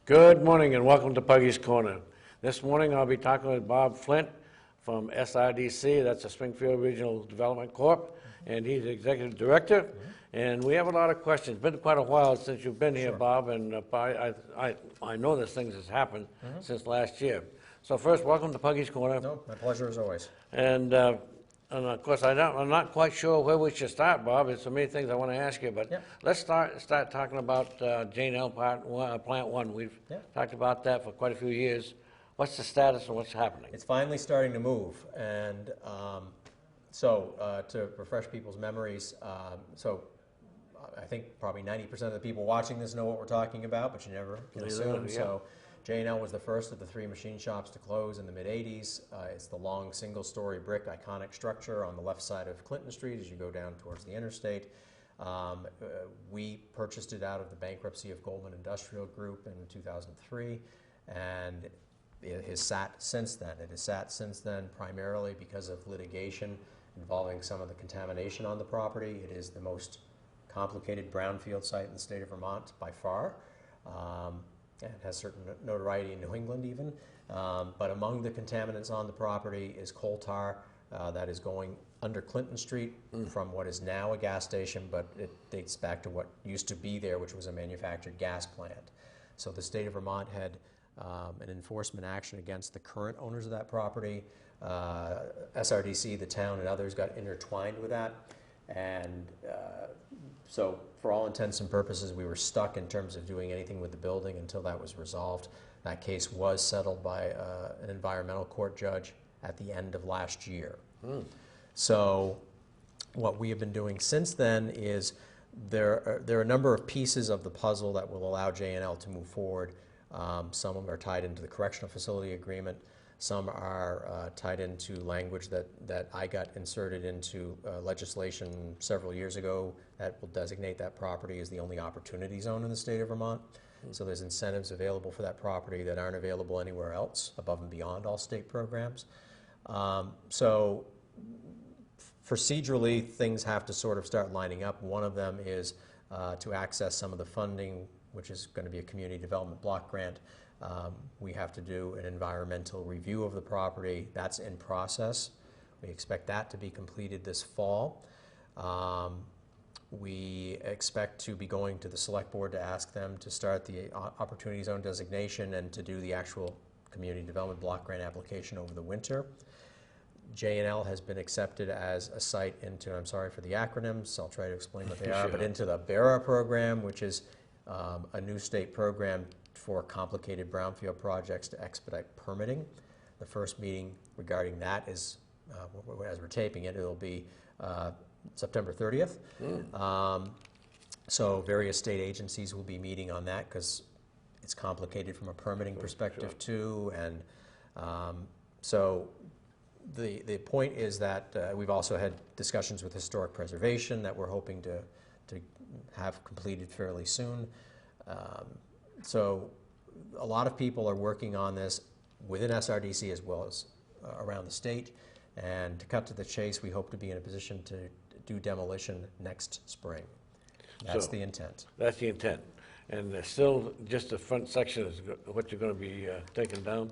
Good morning and welcome to Puggy's Corner. This morning I'll be talking with Bob Flint from SRDC, that's the Springfield Regional Development Corp, and he's the Executive Director. And we have a lot of questions. It's been quite a while since you've been here, Bob, and I know this things has happened since last year. So first, welcome to Puggy's Corner. No, my pleasure as always. And of course, I'm not quite sure where we should start, Bob. There's so many things I want to ask you, but let's start talking about J&L Plant 1. We've talked about that for quite a few years. What's the status and what's happening? It's finally starting to move, and to refresh people's memories, I think probably 90% of the people watching this know what we're talking about, but you never can assume. So J&L was the first of the 3 machine shops to close in the mid-'80s. It's the long single-story brick iconic structure on the left side of Clinton Street as you go down towards the interstate. We purchased it out of the bankruptcy of Goldman Industrial Group in 2003, and it has sat since then. It has sat since then primarily because of litigation involving some of the contamination on the property. It is the most complicated brownfield site in the state of Vermont by far. And it has certain notoriety in New England even. But among the contaminants on the property is coal tar that is going under Clinton Street from what is now a gas station, but it dates back to what used to be there, which was a manufactured gas plant. So the state of Vermont had an enforcement action against the current owners of that property. SRDC, the town, and others got intertwined with that. And so for all intents and purposes, we were stuck in terms of doing anything with the building until that was resolved. That case was settled by an environmental court judge at the end of last year. So what we have been doing since then is there are a number of pieces of the puzzle that will allow J&L to move forward. Some of them are tied into the correctional facility agreement. Some are tied into language that I got inserted into legislation several years ago that will designate that property as the only opportunity zone in the state of Vermont. So there's incentives available for that property that aren't available anywhere else above and beyond all state programs. So procedurally, things have to sort of start lining up. One of them is to access some of the funding, which is going to be a community development block grant. We have to do an environmental review of the property. That's in process. We expect that to be completed this fall. We expect to be going to the select board to ask them to start the opportunity zone designation and to do the actual community development block grant application over the winter. J&L has been accepted as a site into, I'm sorry for the acronyms, so I'll try to explain what they are, but into the BERA program, which is a new state program for complicated brownfield projects to expedite permitting. The first meeting regarding that is, as we're taping it, it'll be September 30th. So various state agencies will be meeting on that because it's complicated from a permitting perspective too. And so the point is that we've also had discussions with historic preservation that we're hoping to have completed fairly soon. So a lot of people are working on this within SRDC as well as around the state. And to cut to the chase, we hope to be in a position to do demolition next spring. That's the intent. That's the intent. And there's still just the front section is what you're going to be taking down?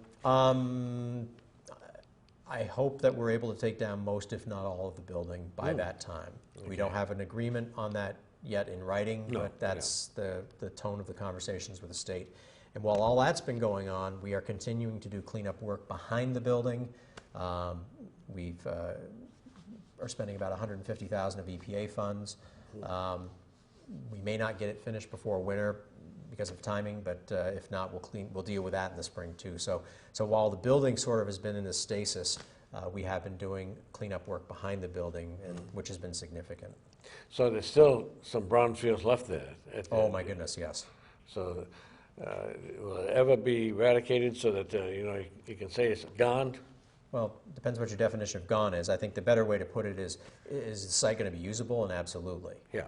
I hope that we're able to take down most, if not all, of the building by that time. Okay. We don't have an agreement on that yet in writing, but that's the tone of the conversations with the state. And while all that's been going on, we are continuing to do cleanup work behind the building. We are spending about $150,000 of EPA funds. We may not get it finished before winter because of timing, but if not, we'll deal with that in the spring too. So while the building sort of has been in this stasis, we have been doing cleanup work behind the building, which has been significant. So there's still some brownfields left there? Oh my goodness, yes. So will it ever be eradicated so that you can say it's gone? Well, it depends what your definition of gone is. I think the better way to put it is the site going to be usable? And absolutely. Yeah.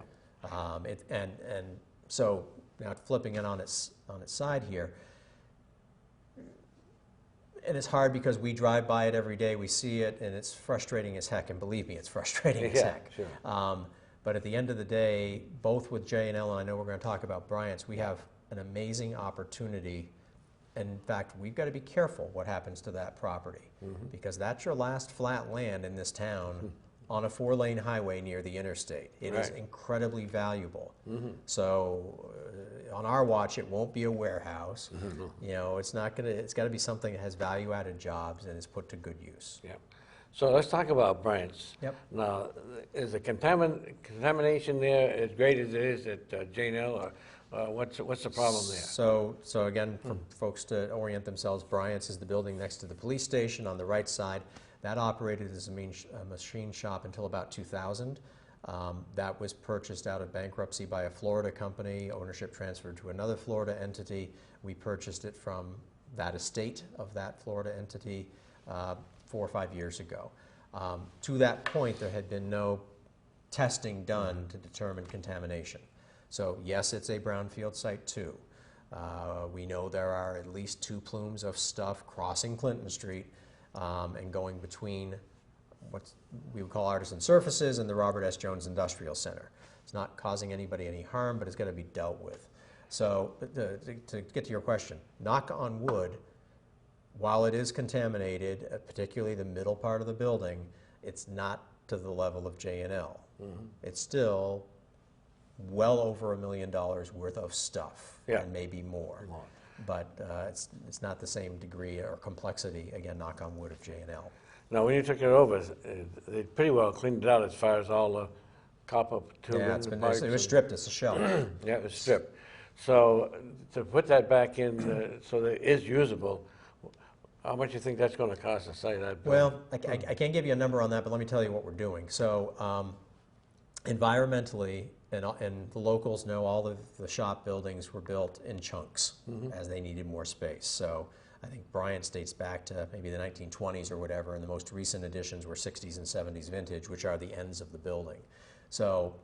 And so now flipping it on its side here, and it's hard because we drive by it every day, we see it, and it's frustrating as heck, and believe me, it's frustrating as heck. Sure. But at the end of the day, both with J&L, and I know we're going to talk about Bryant's, we have an amazing opportunity in fact, we've got to be careful what happens to that property, because that's your last flat land in this town on a 4-lane highway near the interstate. It is Right. incredibly valuable. So on our watch, it won't be a warehouse. You know, it's not gonna. It's got to be something that has value-added jobs and is put to good use. Yeah. So let's talk about Bryant's. Yep. Now, is the contamination there as great as it is at J&L, or what's the problem there? So again, for folks to orient themselves, Bryant's is the building next to the police station on the right side. That operated as a machine shop until about 2000. That was purchased out of bankruptcy by a Florida company. Ownership transferred to another Florida entity. We purchased it from that estate of that Florida entity 4 or 5 years ago. To that point, there had been no testing done to determine contamination. So yes, it's a brownfield site too. We know there are at least 2 plumes of stuff crossing Clinton Street and going between what we would call artisan surfaces and the Robert S. Jones Industrial Center. It's not causing anybody any harm, but it's got to be dealt with. So to get to your question, knock on wood, while it is contaminated, particularly the middle part of the building, it's not to the level of J&L. It's still well over $1 million worth of stuff, and maybe more. But it's not the same degree or complexity, again, knock on wood, of J&L. Now, when you took it over, they pretty well cleaned it out as far as all the copper tubing. Yeah, it was stripped. It's a shell. Yeah, it was stripped. So to put that back in so that it is usable, how much do you think that's going to cost to site that? Well, I can't give you a number on that, but let me tell you what we're doing. So environmentally, and the locals know all of the shop buildings were built in chunks as they needed more space. So I think Bryant dates back to maybe the 1920s or whatever, and the most recent additions were 60s and 70s vintage, which are the ends of the building. So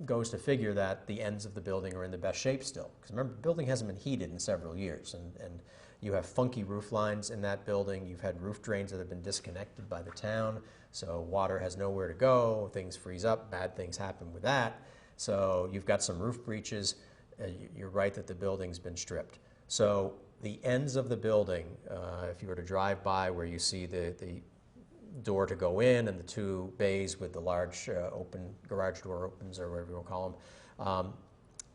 goes to figure that the ends of the building are in the best shape still. Because remember, the building hasn't been heated in several years, and you have funky roof lines in that building. You've had roof drains that have been disconnected by the town, so water has nowhere to go. Things freeze up, bad things happen with that. So you've got some roof breaches. You're right that the building's been stripped. So the ends of the building, if you were to drive by where you see the door to go in and the 2 bays with the large open garage door opens, or whatever you want to call them,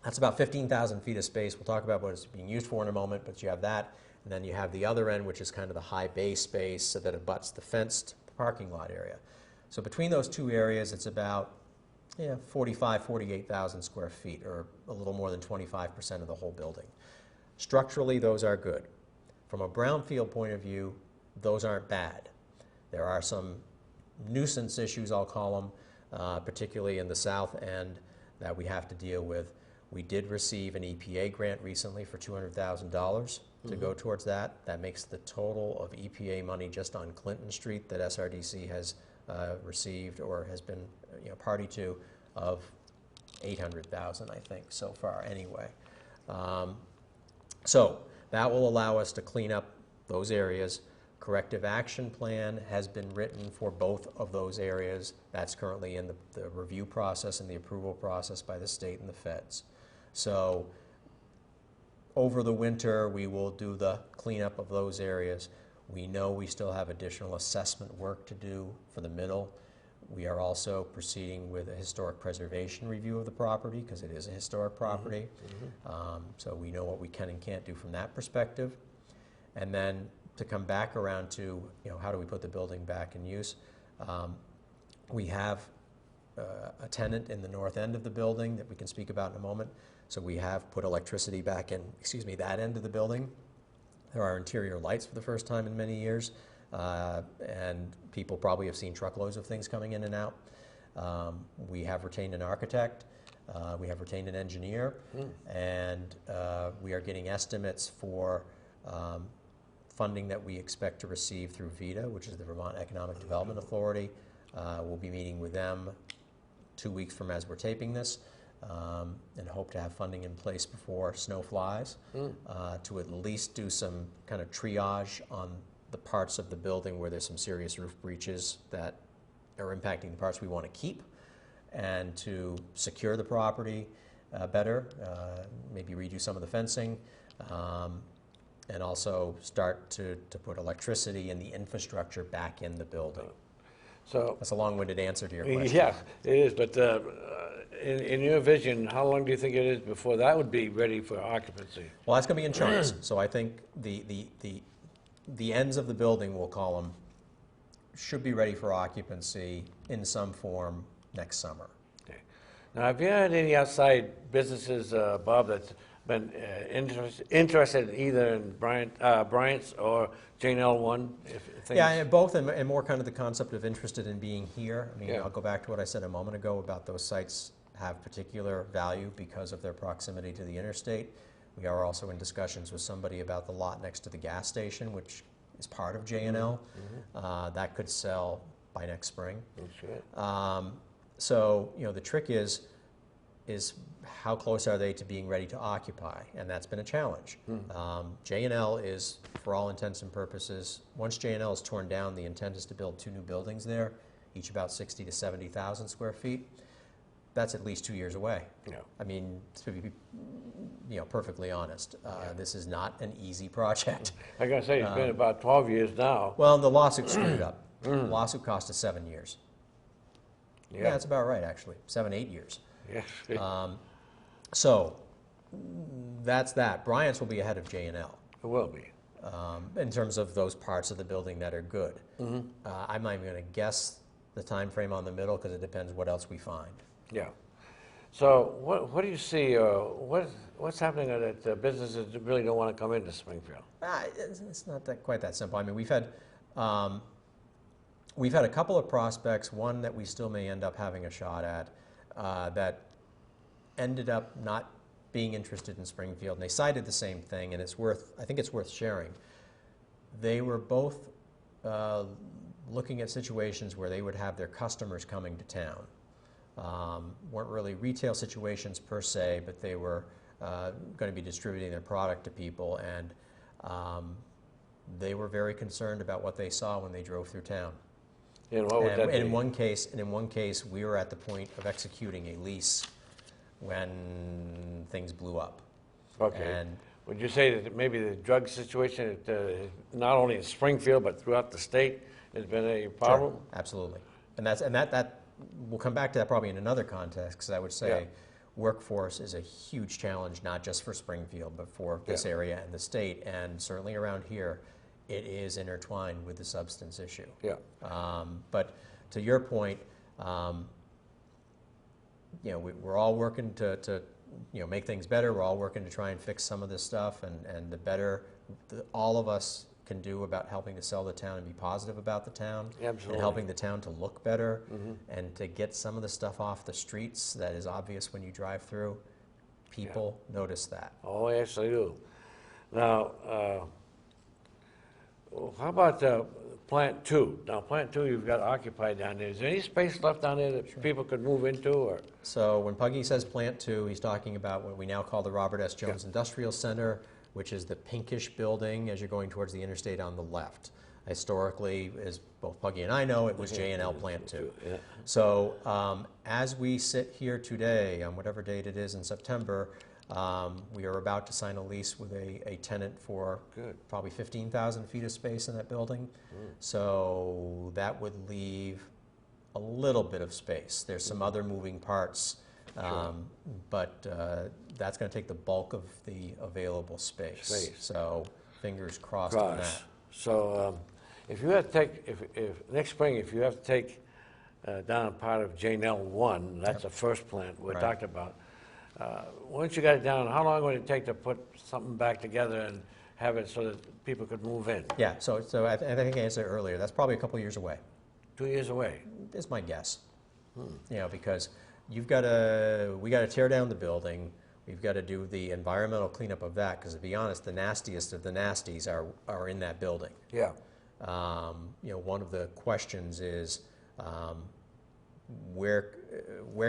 that's about 15,000 feet of space. We'll talk about what it's being used for in a moment, but you have that. And then you have the other end, which is kind of the high bay space so that it abuts the fenced parking lot area. So between those 2 areas, it's about 48,000 square feet, or a little more than 25% of the whole building. Structurally, those are good. From a brownfield point of view, those aren't bad. There are some nuisance issues, I'll call them, particularly in the south end, that we have to deal with. We did receive an EPA grant recently for $200,000 to go towards that. That makes the total of EPA money just on Clinton Street that SRDC has received or has been party to of $800,000, I think, so far anyway. So that will allow us to clean up those areas. Corrective action plan has been written for both of those areas. That's currently in the review process and the approval process by the state and the feds. So over the winter, we will do the cleanup of those areas. We know we still have additional assessment work to do for the middle. We are also proceeding with a historic preservation review of the property, because it is a historic property. So we know what we can and can't do from that perspective. And then to come back around to, how do we put the building back in use? We have a tenant in the north end of the building that we can speak about in a moment. So we have put electricity back in, that end of the building. There are interior lights for the first time in many years, and people probably have seen truckloads of things coming in and out. We have retained an architect. We have retained an engineer, and we are getting estimates for funding that we expect to receive through VEDA, which is the Vermont Economic Development Authority. We'll be meeting with them 2 weeks from as we're taping this, and hope to have funding in place before snow flies to at least do some kind of triage on the parts of the building where there's some serious roof breaches that are impacting the parts we want to keep, and to secure the property better, maybe redo some of the fencing, and also start to put electricity and the infrastructure back in the building. So, That's a long-winded answer to your question. yes, it is, but in your vision, how long do you think it is before that would be ready for occupancy? Well, that's going to be in chunks. So I think the ends of the building, we'll call them, should be ready for occupancy in some form next summer. Okay. Now, have you had any outside businesses, Bob, that's been interested either in Bryant's or Jane L. One? Yeah, and both, and more kind of the concept of interested in being here. I mean, Yeah. I'll go back to what I said a moment ago about those sites have particular value because of their proximity to the interstate. We are also in discussions with somebody about the lot next to the gas station, which is part of J&L. That could sell by next spring. That's right. So, you know, the trick is how close are they to being ready to occupy? And that's been a challenge. J&L is, for all intents and purposes, once J&L is torn down, the intent is to build 2 new buildings there, each about 60 to 70,000 square feet. That's at least 2 years away. Yeah. I mean, to be, you know, perfectly honest, this is not an easy project. I gotta say, it's been about 12 years now. Well, and the lawsuit screwed it up. The lawsuit cost us 7 years. Yeah, that's about right, actually. 7, 8 years. Yes. So that's that. Bryant's will be ahead of J&L It will be. in terms of those parts of the building that are good. I'm not even going to guess the time frame on the middle because it depends what else we find. Yeah. So what do you see, what's happening that businesses really don't want to come into Springfield? It's not quite that simple. I mean, we've had a couple of prospects, one that we still may end up having a shot at, that ended up not being interested in Springfield, and they cited the same thing, and I think it's worth sharing. They were both looking at situations where they would have their customers coming to town. Weren't really retail situations per se, but they were going to be distributing their product to people, and they were very concerned about what they saw when they drove through town. And what would that be? In one case, we were at the point of executing a lease when things blew up. Okay. And Would you say that maybe the drug situation, not only in Springfield but throughout the state, has been a problem? Sure, absolutely, and that we'll come back to that probably in another context, because I would say workforce is a huge challenge, not just for Springfield, but for this area and the state, and certainly around here, it is intertwined with the substance issue. Yeah. But to your point, you know, we're all working to you know, make things better. We're all working to try and fix some of this stuff, and the better all of us can do about helping to sell the town and be positive about the town, Absolutely. and helping the town to look better, and to get some of the stuff off the streets that is obvious when you drive through. People notice that. Oh, yes, they do. Now, how about Plant 2? Now, Plant 2 you've got occupied down there. Is there any space left down there that people could move into? Or? So when Puggy says Plant 2, he's talking about what we now call the Robert S. Jones Industrial Center, which is the pinkish building as you're going towards the interstate on the left. Historically, as both Puggy and I know, it was J&L Plant 2. Yeah. So as we sit here today, on whatever date it is in September, we are about to sign a lease with a tenant for probably 15,000 feet of space in that building. So that would leave a little bit of space. There's some other moving parts, but that's going to take the bulk of the available space. So fingers crossed on that. So if you have to take, if next spring, if you have to take down part of J&L 1, that's the first plant we talked about. Once you got it down, how long would it take to put something back together and have it so that people could move in? Yeah, so I think I answered earlier. That's probably a couple years away. 2 years away. Is my guess. You know, because we got to tear down the building. We've got to do the environmental cleanup of that, because to be honest, the nastiest of the nasties are in that building. Yeah. You know, one of the questions is where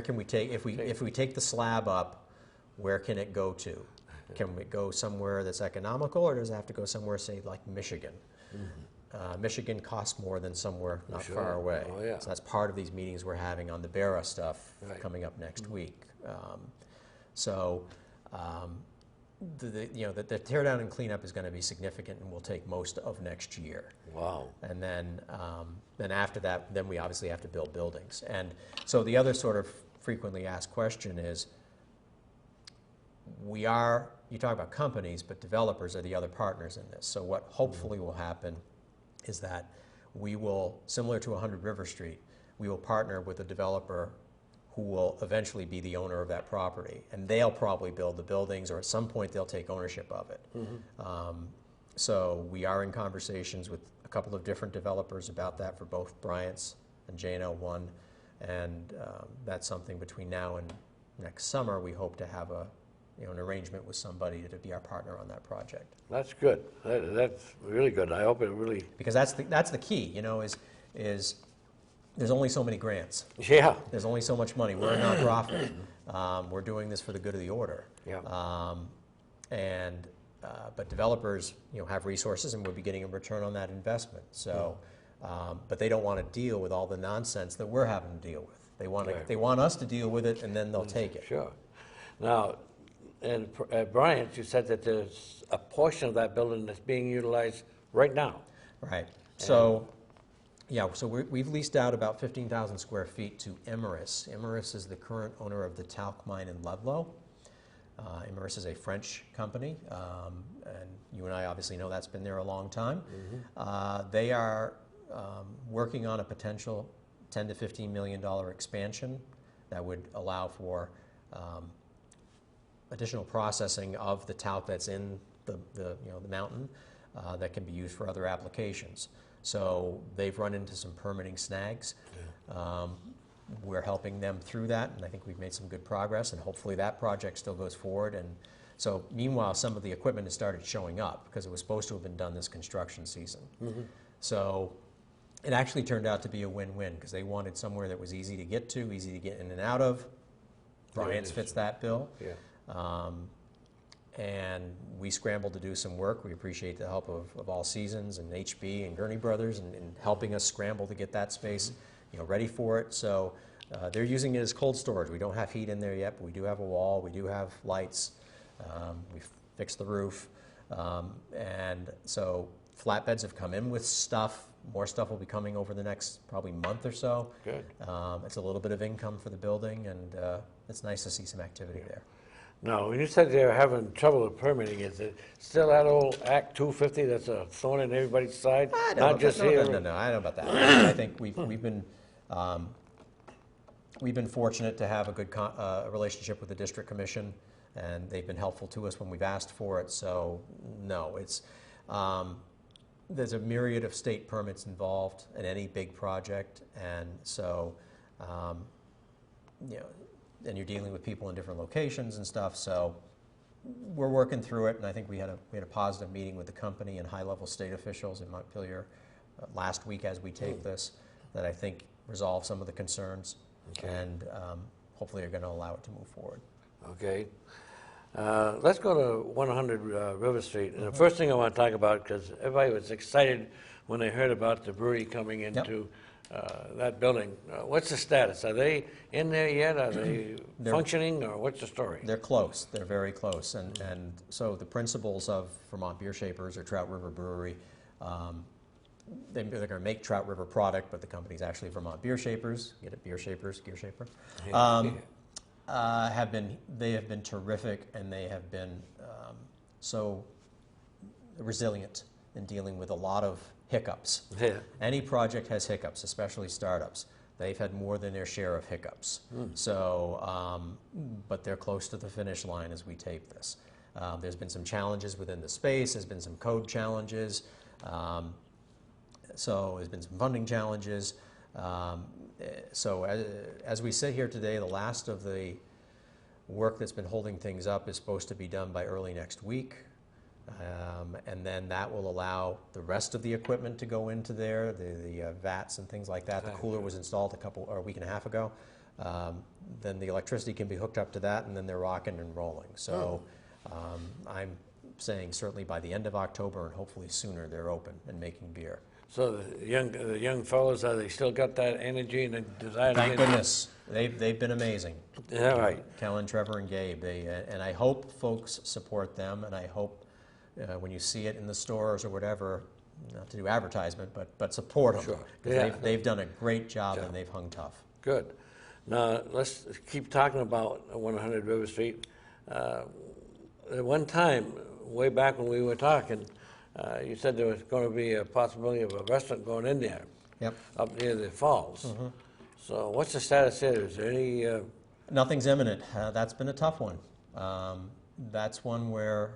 can we take, if we take the slab up, where can it go to? Can it go somewhere that's economical, or does it have to go somewhere, say, like Michigan? Michigan costs more than somewhere not far away. Oh, yeah. So that's part of these meetings we're having on the BERA stuff coming up next week. So the tear down and cleanup is going to be significant and will take most of next year. Wow. And then after that, then we obviously have to build buildings. And so the other sort of frequently asked question is, you talk about companies, but developers are the other partners in this. So what hopefully will happen is that we will, similar to 100 River Street, we will partner with a developer who will eventually be the owner of that property. And they'll probably build the buildings, or at some point they'll take ownership of it. So we are in conversations with a couple of different developers about that for both Bryant's and J&L 1. And that's something between now and next summer we hope to have an arrangement with somebody to be our partner on that project. That's good. That's really good. I hope it really... Because that's the key, is there's only so many grants. Yeah. There's only so much money. We're a nonprofit. We're doing this for the good of the order. Yeah. But developers, have resources, and we'll be getting a return on that investment. So, but they don't want to deal with all the nonsense that we're having to deal with. They want us to deal with it, and then they'll take it. Sure. Now, and at Bryant, you said that there's a portion of that building that's being utilized right now. Right. So, so we've leased out about 15,000 square feet to Imerys. Imerys is the current owner of the talc mine in Ludlow. Imerys is a French company, and you and I obviously know that's been there a long time. They are working on a potential $10 to $15 million expansion that would allow for additional processing of the talc that's in the mountain that can be used for other applications. So they've run into some permitting snags. We're helping them through that, and I think we've made some good progress, and hopefully that project still goes forward. And so meanwhile, some of the equipment has started showing up because it was supposed to have been done this construction season. So it actually turned out to be a win-win because they wanted somewhere that was easy to get to, easy to get in and out of. Bryant's fits that bill. And we scrambled to do some work. We appreciate the help of All Seasons and HB and Gurney Brothers in helping us scramble to get that space ready for it. So they're using it as cold storage. We don't have heat in there yet, but we do have a wall. We do have lights. We've fixed the roof. And so flatbeds have come in with stuff. More stuff will be coming over the next probably month or so. Good. It's a little bit of income for the building, and it's nice to see some activity there. Now, when you said they're having trouble with permitting, is it still that old Act 250 that's a thorn in everybody's side? Not just here? No, I don't know about that. I think we've been fortunate to have a good relationship with the District Commission, and they've been helpful to us when we've asked for it. So, no, it's there's a myriad of state permits involved in any big project, and so and you're dealing with people in different locations and stuff. So we're working through it, and I think we had a positive meeting with the company and high-level state officials in Montpelier last week as we tape this, that I think resolve some of the concerns, and hopefully are going to allow it to move forward. Okay. Let's go to 100 River Street. And the first thing I want to talk about, because everybody was excited when they heard about the brewery coming into that building. What's the status? Are they in there yet? Are they functioning, or what's the story? They're close. They're very close. And so the principals of Vermont Beer Shapers or Trout River Brewery, they're going to make Trout River product, but the company's actually Vermont Beer Shapers. Get it? Beer Shapers, Gear Shaper. They have been terrific, and they have been so resilient in dealing with a lot of hiccups. Any project has hiccups, especially startups. They've had more than their share of hiccups. So, but they're close to the finish line as we tape this. There's been some challenges within the space. There's been some code challenges. So there's been some funding challenges. So as we sit here today, the last of the work that's been holding things up is supposed to be done by early next week. And then that will allow the rest of the equipment to go into there, the vats and things like that. The cooler was installed a week and a half ago. Then the electricity can be hooked up to that, and then they're rocking and rolling. So I'm saying certainly by the end of October, and hopefully sooner, they're open and making beer. So the young fellows, they still got that energy and the desire to Thank get in? goodness. They've been amazing. Yeah, right. Kellen, Trevor, and Gabe. And I hope folks support them, and I hope when you see it in the stores or whatever, not to do advertisement, but support them. Sure. Because Yeah. they've done a great job and they've hung tough. Good. Now, let's keep talking about 100 River Street. At one time, way back when we were talking, you said there was going to be a possibility of a restaurant going in there. Yep. Up near the falls. So what's the status there? Is there any... Nothing's imminent. That's been a tough one. That's one where,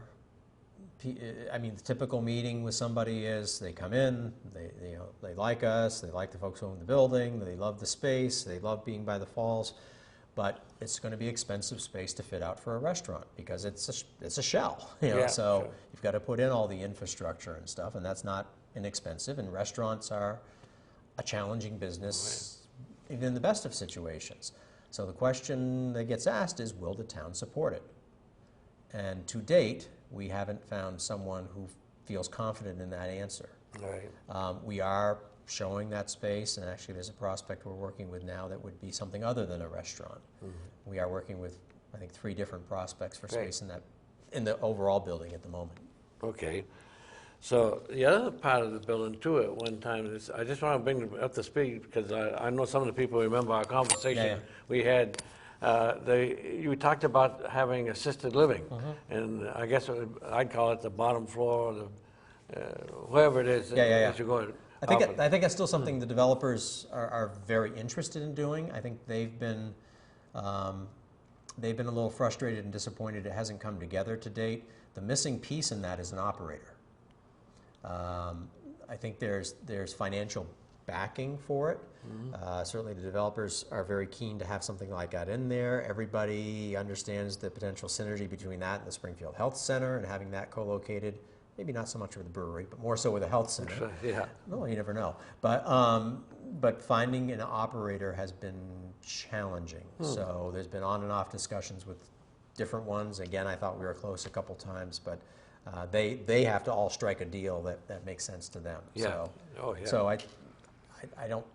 I mean, the typical meeting with somebody is they come in, they like us, they like the folks who own the building, they love the space, they love being by the falls, but it's going to be expensive space to fit out for a restaurant because it's a shell, Yeah, so sure. you've got to put in all the infrastructure and stuff, and that's not inexpensive, and restaurants are a challenging business even in the best of situations. So the question that gets asked is, will the town support it? And to date, we haven't found someone who feels confident in that answer. Right. We are showing that space, and actually there's a prospect we're working with now that would be something other than a restaurant. We are working with, I think, 3 different prospects for Great. space in the overall building at the moment. Okay. So the other part of the building too at one time is, I just want to bring them up to speed because I know some of the people remember our conversation Yeah. we had. You talked about having assisted living, and I guess I'd call it the bottom floor, or the, wherever it is Yeah. as you go. I think that's still something the developers are very interested in doing. I think they've been a little frustrated and disappointed it hasn't come together to date. The missing piece in that is an operator. I think there's financial backing for it. Certainly the developers are very keen to have something like that in there. Everybody understands the potential synergy between that and the Springfield Health Center and having that co-located. Maybe not so much with the brewery, but more so with the health center. Yeah. No, you never know. But finding an operator has been challenging. So there's been on and off discussions with different ones. Again, I thought we were close a couple times, but they have to all strike a deal that makes sense to them. Yeah. So, Oh, yeah. So I don't.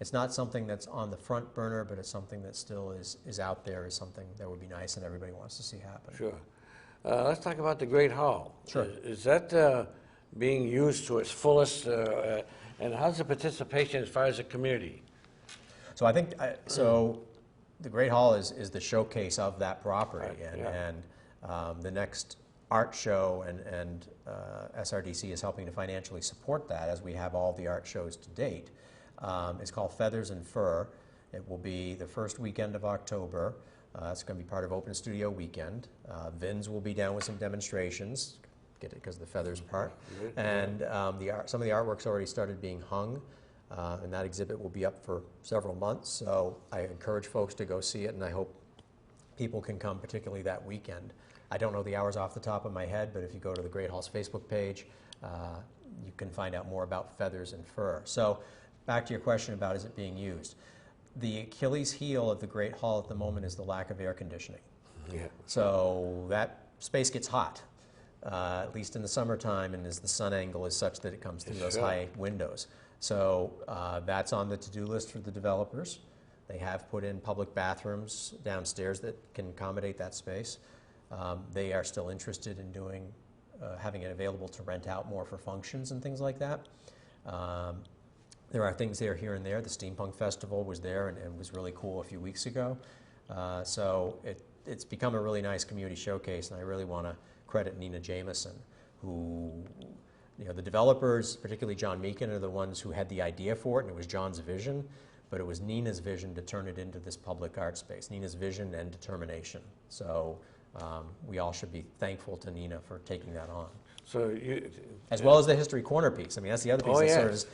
It's not something that's on the front burner, but it's something that still is out there. Is something that would be nice and everybody wants to see happen. Sure. Let's talk about the Great Hall. Sure. Is that being used to its fullest, and how's the participation as far as the community? So I think the Great Hall is the showcase of that property, Right, and the next art show and SRDC is helping to financially support that as we have all the art shows to date. It's called Feathers and Fur. It will be the first weekend of October. It's going to be part of Open Studio Weekend. Vins will be down with some demonstrations. Get it because of the feathers part. And some of the artwork's already started being hung, and that exhibit will be up for several months. So I encourage folks to go see it, and I hope people can come, particularly that weekend. I don't know the hours off the top of my head, but if you go to the Great Hall's Facebook page, you can find out more about Feathers and Fur. So back to your question about is it being used. The Achilles heel of the Great Hall at the moment is the lack of air conditioning. Yeah. So that space gets hot, at least in the summertime, and as the sun angle is such that it comes through those high windows. So that's on the to-do list for the developers. They have put in public bathrooms downstairs that can accommodate that space. They are still interested in having it available to rent out more for functions and things like that. There are things there here and there. The Steampunk Festival was there and was really cool a few weeks ago. So it's become a really nice community showcase, and I really want to credit Nina Jameson, who, the developers, particularly John Meekin, are the ones who had the idea for it, and it was John's vision, but it was Nina's vision to turn it into this public art space, Nina's vision and determination. So we all should be thankful to Nina for taking that on. So as well as the History Corner piece. I mean, that's the other piece that sort of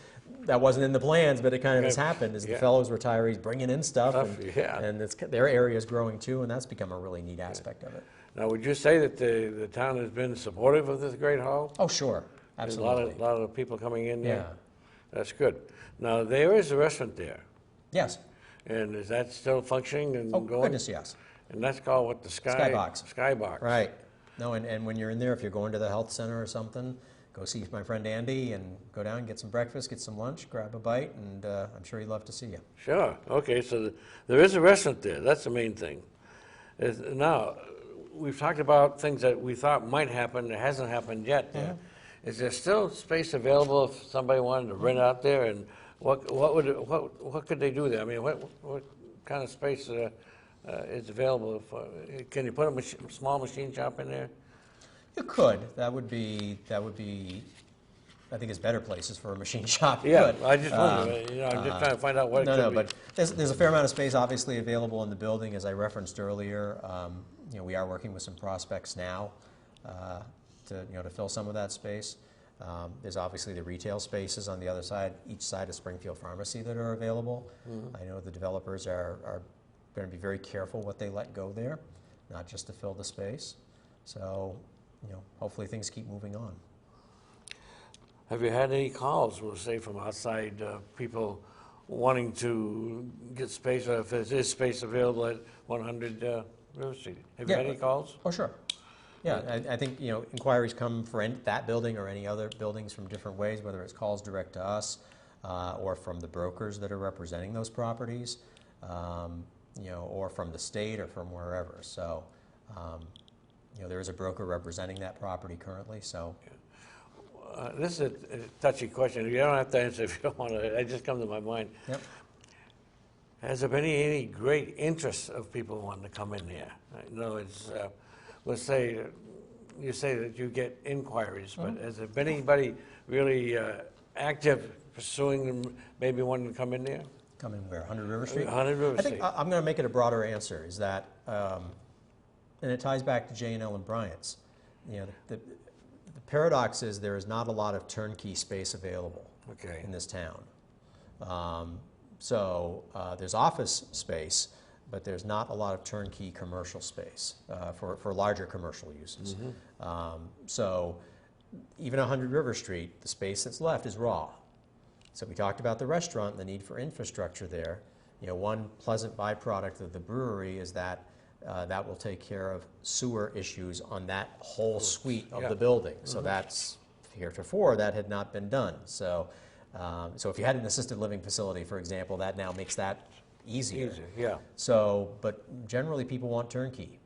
that wasn't in the plans, but it kind of has happened, is the fellows, retirees bringing in stuff, and their area is growing too, and that's become a really neat aspect of it. Now, would you say that the town has been supportive of this Great Hall? Oh, sure. Absolutely. There's a lot of people coming in there? Yeah. That's good. Now, there is a restaurant there. Yes. And is that still functioning and going? Oh, goodness, yes. And that's called what, the Skybox. Skybox. Right. No, and when you're in there, if you're going to the health center or something, go see my friend Andy and go down and get some breakfast, get some lunch, grab a bite, and I'm sure he'd love to see you. Sure. Okay, so there is a restaurant there. That's the main thing. Now, we've talked about things that we thought might happen that hasn't happened yet there. Is there still space available if somebody wanted to rent out there? And what could they do there? I mean, what kind of space is available? Can you put a small machine shop in there? You could. That would be. I think it's better places for a machine shop. Yeah, Could. I just wonder. I'm just trying to find out what it could be. But there's a fair amount of space obviously available in the building, as I referenced earlier. We are working with some prospects now to fill some of that space. There's obviously the retail spaces on the other side, each side of Springfield Pharmacy, that are available. I know the developers are going to be very careful what they let go there, not just to fill the space. So, hopefully things keep moving on. Have you had any calls, we'll say, from outside people wanting to get space, or if there is space available at 100 River Street? Have you had any calls? Oh, sure. Yeah, I think inquiries come for that building or any other buildings from different ways, whether it's calls direct to us or from the brokers that are representing those properties, or from the state or from wherever. So, there is a broker representing that property currently. So, this is a touchy question. You don't have to answer if you don't want to. It just comes to my mind. Yep. Has there been any great interest of people wanting to come in here? No, it's. Let's say, you say that you get inquiries, but has there been anybody really active pursuing them, maybe wanting to come in there? Come in where? 100 River Street? 100 River I Street. think I'm going to make it a broader answer, is that, and it ties back to J&L and Bryant's. The paradox is there is not a lot of turnkey space available in this town. So there's office space, but there's not a lot of turnkey commercial space for larger commercial uses. So even 100 River Street, the space that's left is raw. So we talked about the restaurant and the need for infrastructure there. One pleasant byproduct of the brewery is that that will take care of sewer issues on that whole suite of the building. So that's, heretofore, that had not been done. So, so if you had an assisted living facility, for example, that now makes that easier. So, but generally people want turnkey.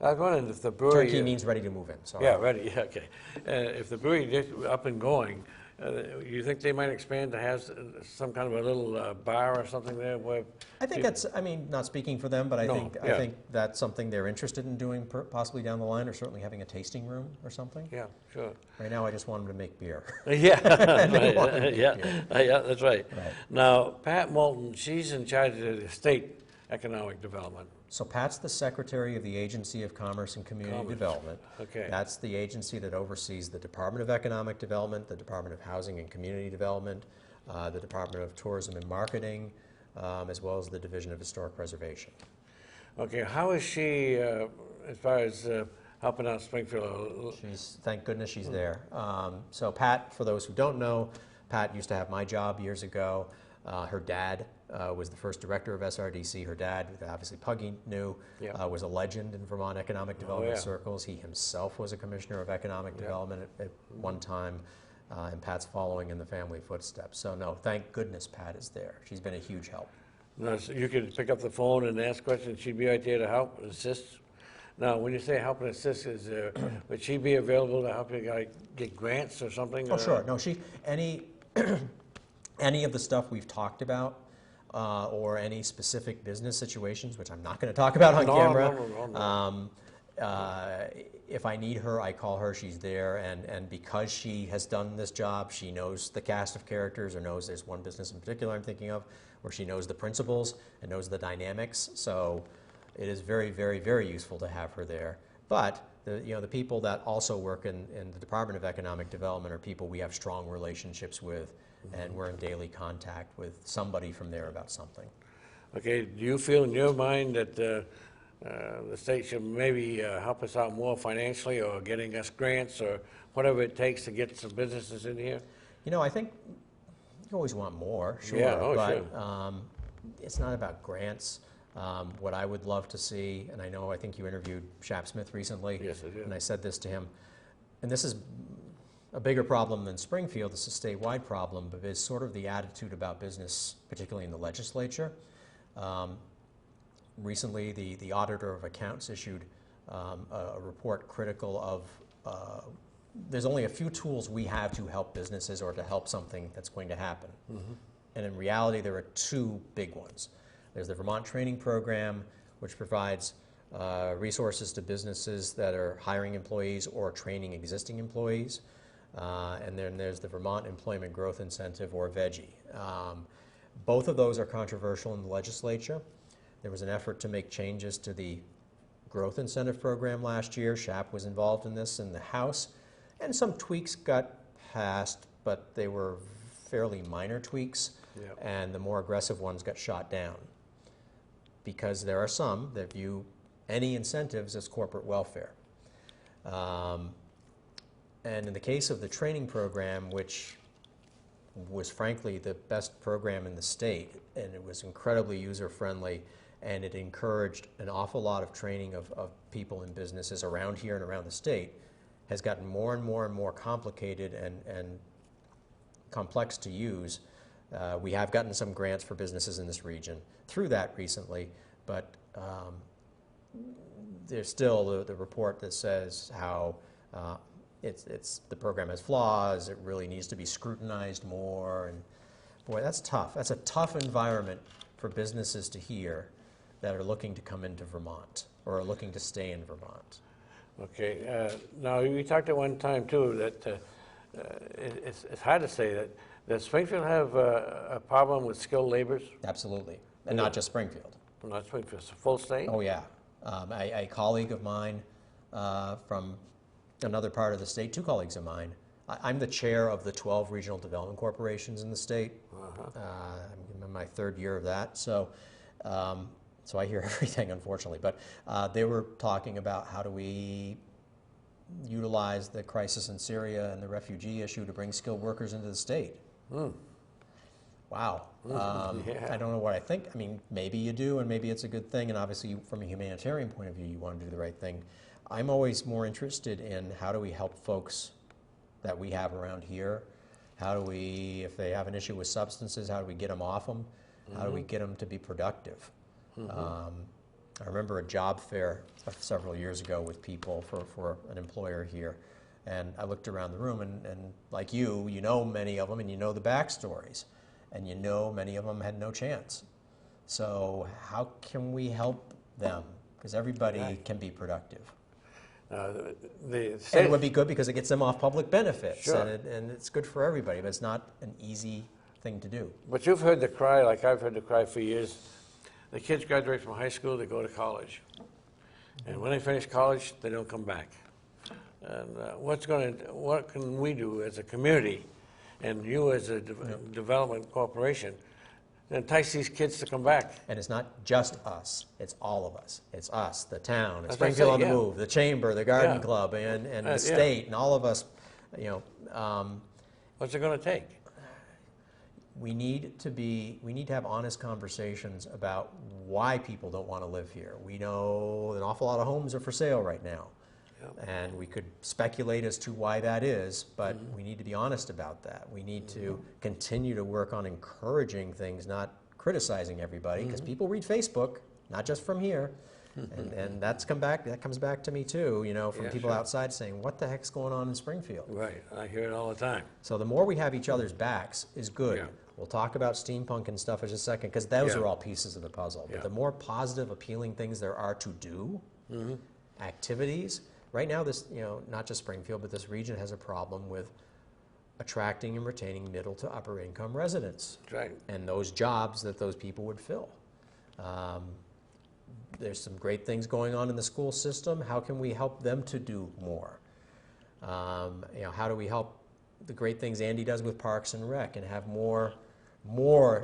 I was wondering if the brewery... Turnkey means ready to move in. Sorry. Yeah, ready, okay. If the brewery gets up and going, you think they might expand to have some kind of a little bar or something there? Where I think that's, not speaking for them, but I think that's something they're interested in doing possibly down the line, or certainly having a tasting room or something. Yeah, sure. Right now I just want them to make beer. Yeah, that's right. Now, Pat Moulton, she's in charge of the state economic development. So Pat's the Secretary of the Agency of Commerce and Community Development. Okay. That's the agency that oversees the Department of Economic Development, the Department of Housing and Community Development, the Department of Tourism and Marketing, as well as the Division of Historic Preservation. Okay, how is she as far as helping out Springfield? Thank goodness she's there. So Pat, for those who don't know, Pat used to have my job years ago. Her dad was the first director of SRDC. Her dad, obviously Puggy knew, was a legend in Vermont economic development circles. He himself was a commissioner of economic development at one time, and Pat's following in the family footsteps. So no, thank goodness Pat is there. She's been a huge help. No, so you could pick up the phone and ask questions. She'd be right there to help and assist. Now, when you say help and assist, would she be available to help you get grants or something? Oh, sure. No, any of the stuff we've talked about, or any specific business situations, which I'm not going to talk about on camera. If I need her, I call her, she's there, and because she has done this job, she knows the cast of characters, or knows there's one business in particular I'm thinking of, where she knows the principles and knows the dynamics, so it is very, very, very useful to have her there. But the people that also work in the Department of Economic Development are people we have strong relationships with, and we're in daily contact with somebody from there about something. Okay, do you feel in your mind that the state should maybe help us out more financially, or getting us grants, or whatever it takes to get some businesses in here? I think you always want more, sure, but it's not about grants. What I would love to see, and I think you interviewed Shap Smith recently. Yes, I did. And I said this to him, and this is a bigger problem than Springfield. It's a statewide problem, but it's sort of the attitude about business, particularly in the legislature. Recently, the Auditor of Accounts issued a report critical of there's only a few tools we have to help businesses or to help something that's going to happen. And in reality, there are two big ones. There's the Vermont Training Program, which provides resources to businesses that are hiring employees or training existing employees. And then there's the Vermont Employment Growth Incentive, or VEGI. Both of those are controversial in the legislature. There was an effort to make changes to the Growth Incentive Program last year. SHAP was involved in this in the House, and some tweaks got passed, but they were fairly minor tweaks, and the more aggressive ones got shot down, because there are some that view any incentives as corporate welfare. And in the case of the training program, which was frankly the best program in the state, and it was incredibly user-friendly, and it encouraged an awful lot of training of people in businesses around here and around the state, has gotten more and more and more complicated and complex to use. We have gotten some grants for businesses in this region through that recently, but there's still the report that says how the program has flaws, it really needs to be scrutinized more, and boy, that's tough. That's a tough environment for businesses to hear that are looking to come into Vermont or are looking to stay in Vermont. Okay. Now, you talked at one time, too, that it's hard to say that Springfield have a problem with skilled laborers? Absolutely. And not just Springfield. Well, not Springfield, it's a full state? Oh, yeah. A colleague of mine from another part of the state, two colleagues of mine, I'm the chair of the 12 regional development corporations in the state. I'm in my third year of that, so I hear everything, unfortunately. But they were talking about how do we utilize the crisis in Syria and the refugee issue to bring skilled workers into the state. Wow. I don't know what I think. I mean, maybe you do, and maybe it's a good thing, and obviously from a humanitarian point of view, you want to do the right thing. I'm always more interested in how do we help folks that we have around here. How do we, if they have an issue with substances, how do we get them off them? How do we get them to be productive? I remember a job fair several years ago with people for an employer here, and I looked around the room, and like you know many of them, and you know the backstories, and you know many of them had no chance. So how can we help them? Because everybody can be productive. And it would be good because it gets them off public benefits, and it's good for everybody, but it's not an easy thing to do. But you've heard the cry, like I've heard the cry for years. The kids graduate from high school, they go to college. And when they finish college, they don't come back. And what can we do as a community, and you as a development corporation, to entice these kids to come back? And it's not just us, it's all of us. It's us, the town, it's Springfield on the Move, the chamber, the garden club, and the state, and all of us, What's it going to take? We need to have honest conversations about why people don't want to live here. We know an awful lot of homes are for sale right now. And we could speculate as to why that is, but we need to be honest about that. We need to continue to work on encouraging things, not criticizing everybody, because people read Facebook, not just from here. And that comes back to me too, from people outside saying, what the heck's going on in Springfield? Right, I hear it all the time. So the more we have each other's backs is good. We'll talk about steampunk and stuff in just a second, because those are all pieces of the puzzle. But the more positive, appealing things there are to do, activities. Right now, this, not just Springfield, but this region has a problem with attracting and retaining middle to upper income residents. That's right. And those jobs that those people would fill. There's some great things going on in the school system. How can we help them to do more? How do we help the great things Andy does with Parks and Rec and have more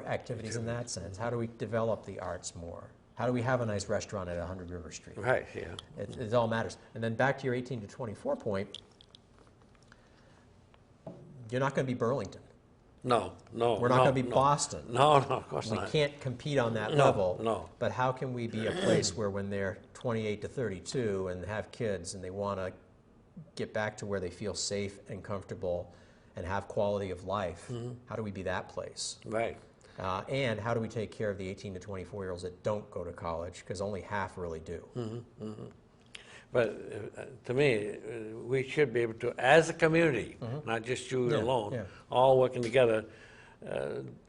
activities in that sense? How do we develop the arts more? How do we have a nice restaurant at 100 River Street? Right, It all matters. And then back to your 18 to 24 point, you're not going to be Burlington. No. We're not going to be Boston. No, of course not. We can't compete on that level. No. But how can we be a place where when they're 28 to 32 and have kids and they want to get back to where they feel safe and comfortable and have quality of life, how do we be that place? Right. And how do we take care of the 18 to 24-year-olds that don't go to college, because only half really do. But to me, we should be able to, as a community, not just you alone, all working together,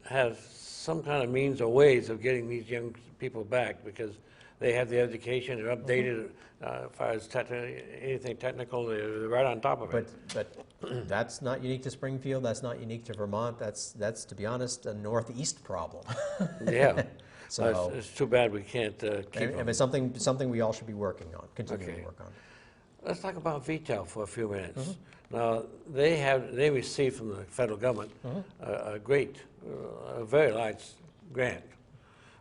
have some kind of means or ways of getting these young people back, because they have the education, they're updated as far as anything technical, they're right on top of it. But that's not unique to Springfield. That's not unique to Vermont. That's to be honest, a Northeast problem. Yeah. So it's too bad we can't keep them. and it's something we all should be working on, continuing Okay. to work on. Let's talk about VTEL for a few minutes. Now, they received from the federal government a great, a very large grant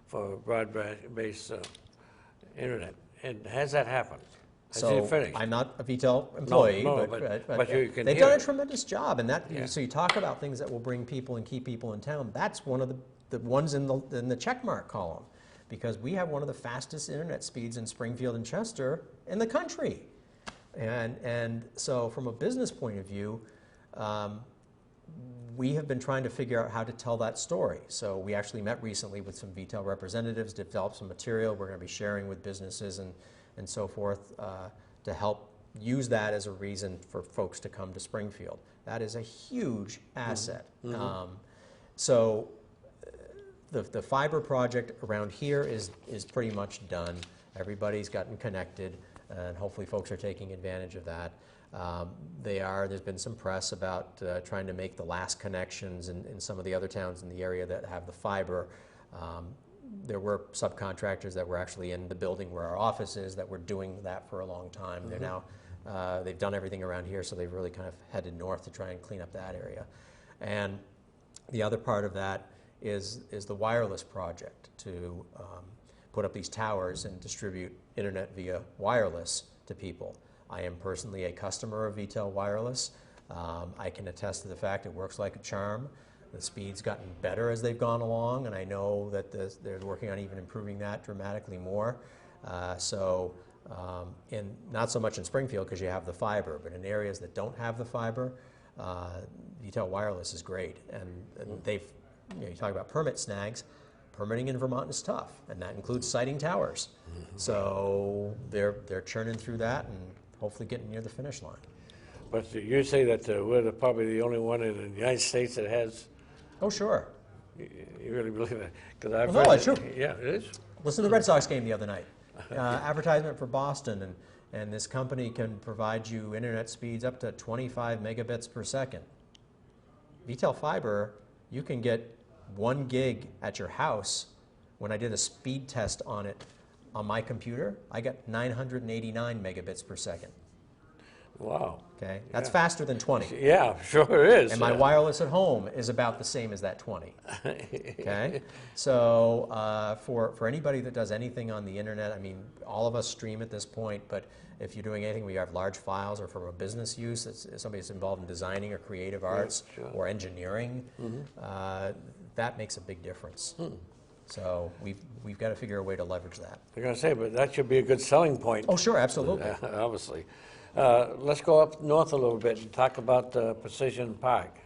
for broad-based internet. And has that happened? Has So it finished? I'm not a VTEL employee, no, but you can they've hear done a it. tremendous job. And that Yeah. so you talk about things that will bring people and keep people in town. That's one of the ones in the check mark column, because we have one of the fastest internet speeds in Springfield and Chester in the country. And so from a business point of view, we have been trying to figure out how to tell that story. So we actually met recently with some VTEL representatives, developed some material we're going to be sharing with businesses and so forth to help use that as a reason for folks to come to Springfield. That is a huge asset. So the fiber project around here is pretty much done. Everybody's gotten connected, and hopefully folks are taking advantage of that. There's been some press about trying to make the last connections in some of the other towns in the area that have the fiber. There were subcontractors that were actually in the building where our office is that were doing that for a long time. They're now, they've done everything around here, so they've really kind of headed north to try and clean up that area. And the other part of that is the wireless project to put up these towers and distribute internet via wireless to people. I am personally a customer of VTEL Wireless. I can attest to the fact it works like a charm. The speed's gotten better as they've gone along, and I know that they're working on even improving that dramatically more. Not so much in Springfield because you have the fiber, but in areas that don't have the fiber, VTEL Wireless is great. And they've, you talk about permit snags. Permitting in Vermont is tough, and that includes siting towers. So they're churning through that and hopefully getting near the finish line. But you say that we're probably the only one in the United States that has. Oh, sure. You really believe that? Because I've Well, no, it's true. Yeah, it is. Listen to the Red Sox game the other night. Advertisement for Boston, and this company can provide you internet speeds up to 25 megabits per second. VTEL Fiber, you can get 1 gig at your house. When I did a speed test on it on my computer, I got 989 megabits per second. Wow. Okay, that's faster than 20. Yeah, sure it is. And my wireless at home is about the same as that 20. Okay, so for anybody that does anything on the internet, I mean, all of us stream at this point, but if you're doing anything where you have large files or from a business use, it's somebody that's involved in designing or creative arts or engineering, that makes a big difference. So we've got to figure a way to leverage that. I'm going to say, but that should be a good selling point. Oh, sure, absolutely. Obviously. Let's go up north a little bit and talk about Precision Park.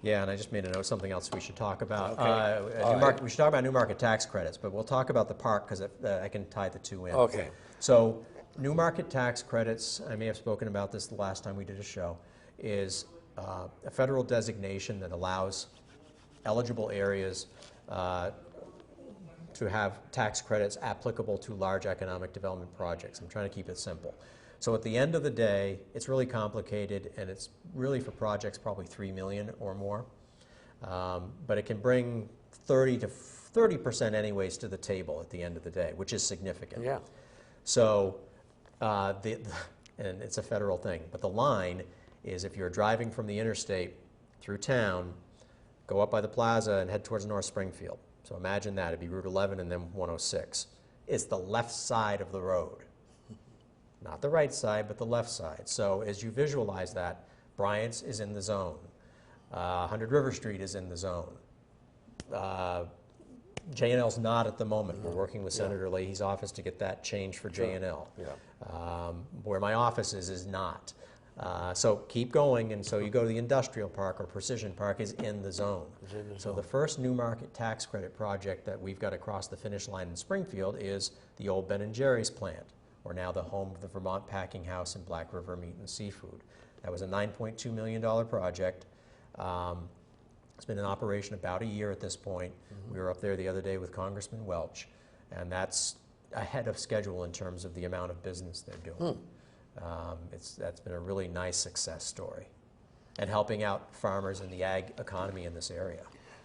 Yeah, and I just made a note, something else we should talk about. Okay. We should talk about new market tax credits, but we'll talk about the park because I can tie the two in. Okay. So new market tax credits, I may have spoken about this the last time we did a show, is a federal designation that allows eligible areas to have tax credits applicable to large economic development projects. I'm trying to keep it simple. So at the end of the day, it's really complicated, and it's really for projects probably 3 million or more. But it can bring 30% anyways to the table at the end of the day, which is significant. Yeah. So, and it's a federal thing, but the line is if you're driving from the interstate through town, go up by the plaza and head towards North Springfield. So imagine that, it'd be Route 11 and then 106. It's the left side of the road. Not the right side, but the left side. So as you visualize that, Bryant's is in the zone. 100 River Street is in the zone. J&L's not at the moment. We're working with Senator Leahy's office to get that changed for J&L. Yeah. Where my office is not. So keep going, and so you go to the industrial park or precision park is in the zone. So the first new market tax credit project that we've got across the finish line in Springfield is the old Ben & Jerry's plant, or now the home of the Vermont Packing House and Black River Meat and Seafood. That was a $9.2 million project. It's been in operation about a year at this point. We were up there the other day with Congressman Welch, and that's ahead of schedule in terms of the amount of business they're doing. That's been a really nice success story, and helping out farmers in the ag economy in this area.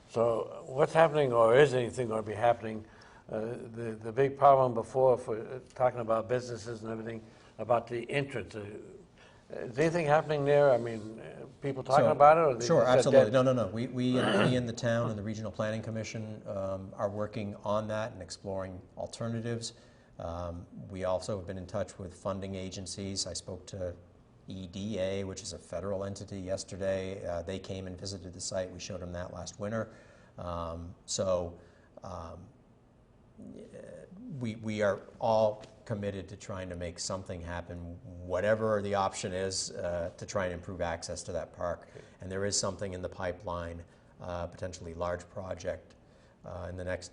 So what's happening, or is anything going to be happening? The big problem before for talking about businesses and everything, about the entrance. Is anything happening there? I mean, people talking about it? Or they Sure, just said absolutely. that- No. We in the town and the Regional Planning Commission are working on that and exploring alternatives. We also have been in touch with funding agencies. I spoke to EDA, which is a federal entity, yesterday. They came and visited the site. We showed them that last winter. We are all committed to trying to make something happen, whatever the option is, to try and improve access to that park. And there is something in the pipeline, potentially large project in the next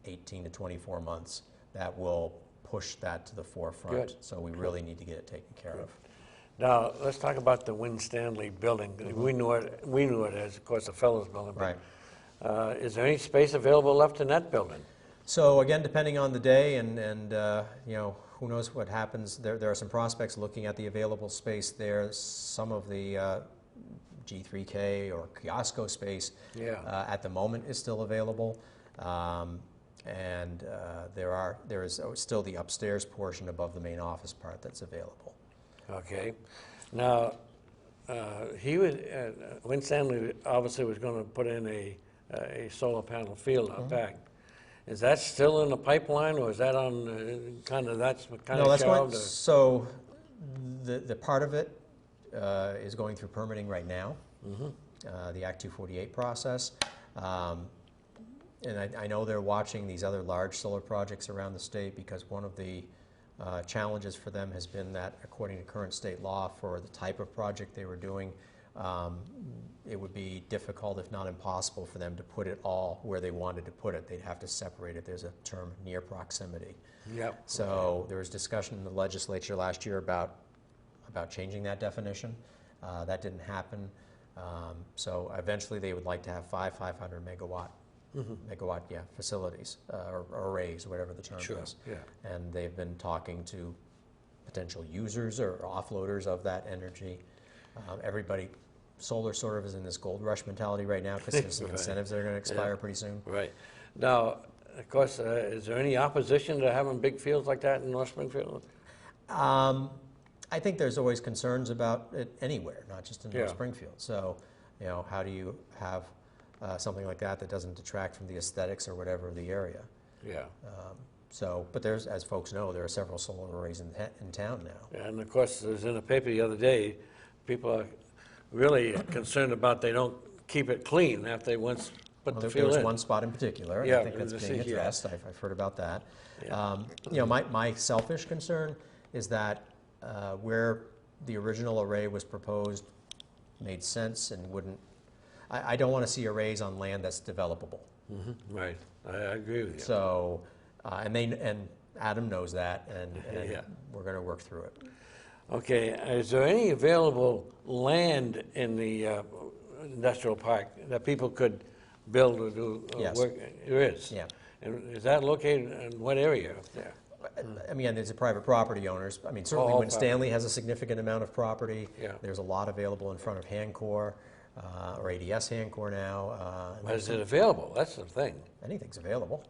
18 to 24 months that will push that to the forefront. Good. So we really need to get it taken care of. Now, let's talk about the Win Stanley building. We knew it as, of course, the Fellows Building. Right. Is there any space available left in that building? So again, depending on the day and you know, who knows what happens, there are some prospects looking at the available space there. Some of the G3K or Kiosco space at the moment is still available. There is still the upstairs portion above the main office part that's available. Okay. Now, Win Stanley obviously was going to put in a solar panel field out back. Is that still in the pipeline, or is that on that's going. So the part of it is going through permitting right now, the Act 248 process. And I know they're watching these other large solar projects around the state, because one of the challenges for them has been that, according to current state law, for the type of project they were doing, it would be difficult, if not impossible, for them to put it all where they wanted to put it. They'd have to separate it. There's a term, near proximity. Yep. So there was discussion in the legislature last year about changing that definition. That didn't happen. So eventually they would like to have 500 megawatt facilities or arrays, whatever the term is. Yeah. And they've been talking to potential users or offloaders of that energy. Everybody, solar sort of is in this gold rush mentality right now, because there's some incentives that are going to expire pretty soon. Right. Now, of course, is there any opposition to having big fields like that in North Springfield? I think there's always concerns about it anywhere, not just in North Springfield. So, you know, how do you have something like that doesn't detract from the aesthetics or whatever of the area? Yeah. But there's, as folks know, there are several solar arrays in town now. And of course, it was in the paper the other day, people are really concerned about they don't keep it clean after they once put the There field was in. one spot in particular, and Yeah, I think that's being addressed. I've heard about that. Yeah. You know, my selfish concern is that where the original array was proposed made sense and wouldn't. I don't want to see arrays on land that's developable. Right. I agree with you. So, and Adam knows that, and we're going to work through it. Okay. Is there any available land in the industrial park that people could build or do Yes. work? There is. Yeah. And is that located in what area up there? I mean, there's a private property owners. I mean, certainly when Stanley has a significant amount of property, there's a lot available in front of Hancor, or ADS Hancor now. But is it available? That's the thing. Anything's available.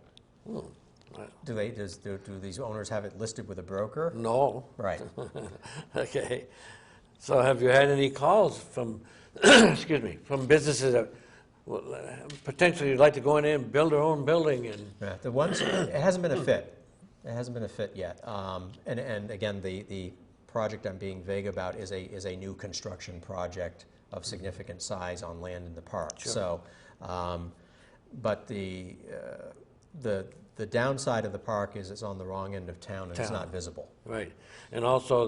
Do these owners have it listed with a broker? No. Right. Okay. So have you had any calls from, excuse me, from businesses that potentially would like to go in there and build their own building? And The ones, it hasn't been a fit. It hasn't been a fit yet. And again, the project I'm being vague about is a new construction project of significant size on land in the park. Sure. So, but the downside of the park is it's on the wrong end of town and it's not visible. Right. And also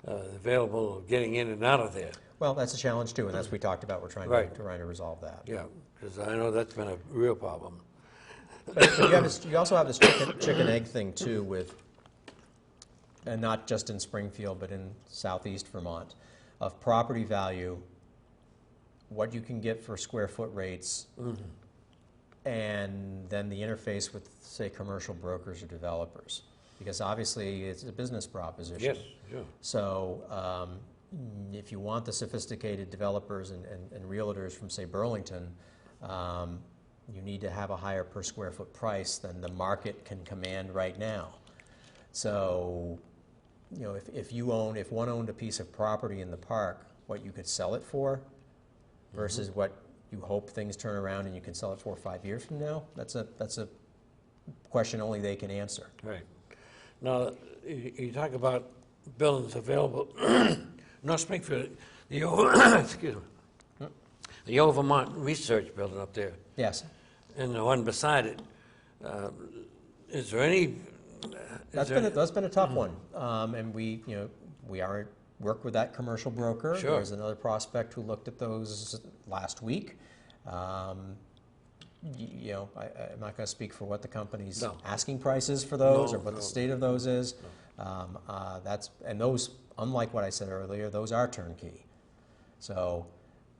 available of getting in and out of there. Well, that's a challenge too, and that's what we talked about. We're trying Right. to resolve that. Yeah, because I know that's been a real problem. But you also have this chicken egg thing too, with, and not just in Springfield, but in southeast Vermont, of property value, what you can get for square foot rates, and then the interface with, say, commercial brokers or developers, because obviously it's a business proposition. Yes, sure. So if you want the sophisticated developers and realtors from, say, Burlington, you need to have a higher per square foot price than the market can command right now. So, you know, if one owned a piece of property in the park, what you could sell it for versus what you hope things turn around and you can sell it for 5 years from now, that's a question only they can answer. Right. Now, you talk about buildings available. North Springfield, the old, excuse me, the old Vermont Research Building up there, Yes. and the one beside it. Is there any? That's been a tough one, and we work with that commercial broker. Sure. There's another prospect who looked at those last week. I'm not going to speak for what the company's asking price is for those or what the state of those is. And those, unlike what I said earlier, those are turnkey. So,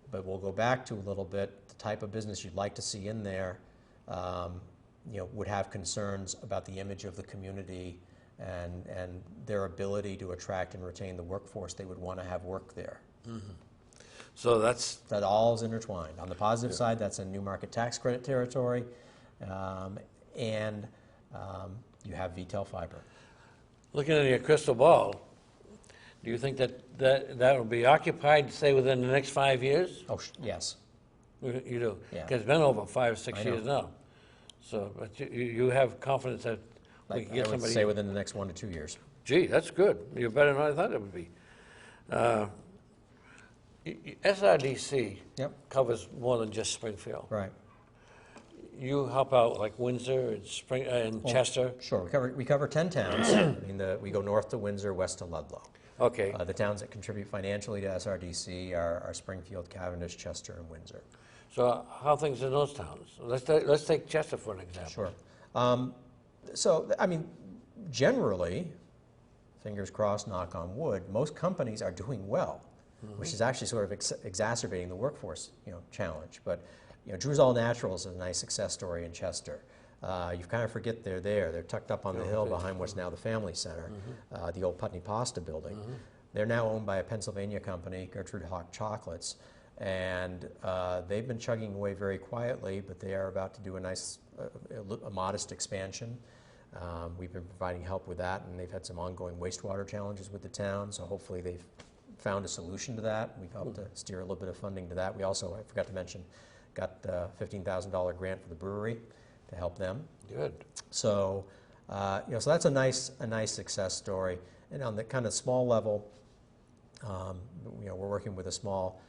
but we'll go back to a little bit the type of business you'd like to see in there. Would have concerns about the image of the community and their ability to attract and retain the workforce they would want to have work there. So that all is intertwined. On the positive side, that's in new market tax credit territory, and you have VTEL fiber. looking at your crystal ball. Do you think that will be occupied, say, within the next 5 years? Oh, yes. You do? Yeah. Because it's been over 5 or 6 I know. years now. So, but you have confidence that we can I get would somebody? say within the next 1 to 2 years. Gee, that's good. You're better than I thought it would be. SRDC covers more than just Springfield. Right. You help out like Windsor and and Chester. Sure. We cover 10 towns. I mean, we go north to Windsor, west to Ludlow. Okay. The towns that contribute financially to SRDC are Springfield, Cavendish, Chester, and Windsor. So how are things in those towns? Let's take Chester for an example. Sure. So, I mean, generally, fingers crossed, knock on wood, most companies are doing well, which is actually sort of exacerbating the workforce, challenge. But, Drew's All Naturals is a nice success story in Chester. You kind of forget they're there. They're tucked up on the hill behind what's now the Family Center, the old Putney Pasta building. They're now owned by a Pennsylvania company, Gertrude Hawk Chocolates, and they've been chugging away very quietly, but they are about to do a modest expansion. We've been providing help with that, and they've had some ongoing wastewater challenges with the town, so hopefully they've found a solution to that. We've helped to steer a little bit of funding to that. We also, I forgot to mention, got a $15,000 grant for the brewery to help them. Good. So, so that's a nice success story. And on the kind of small level, we're working with a small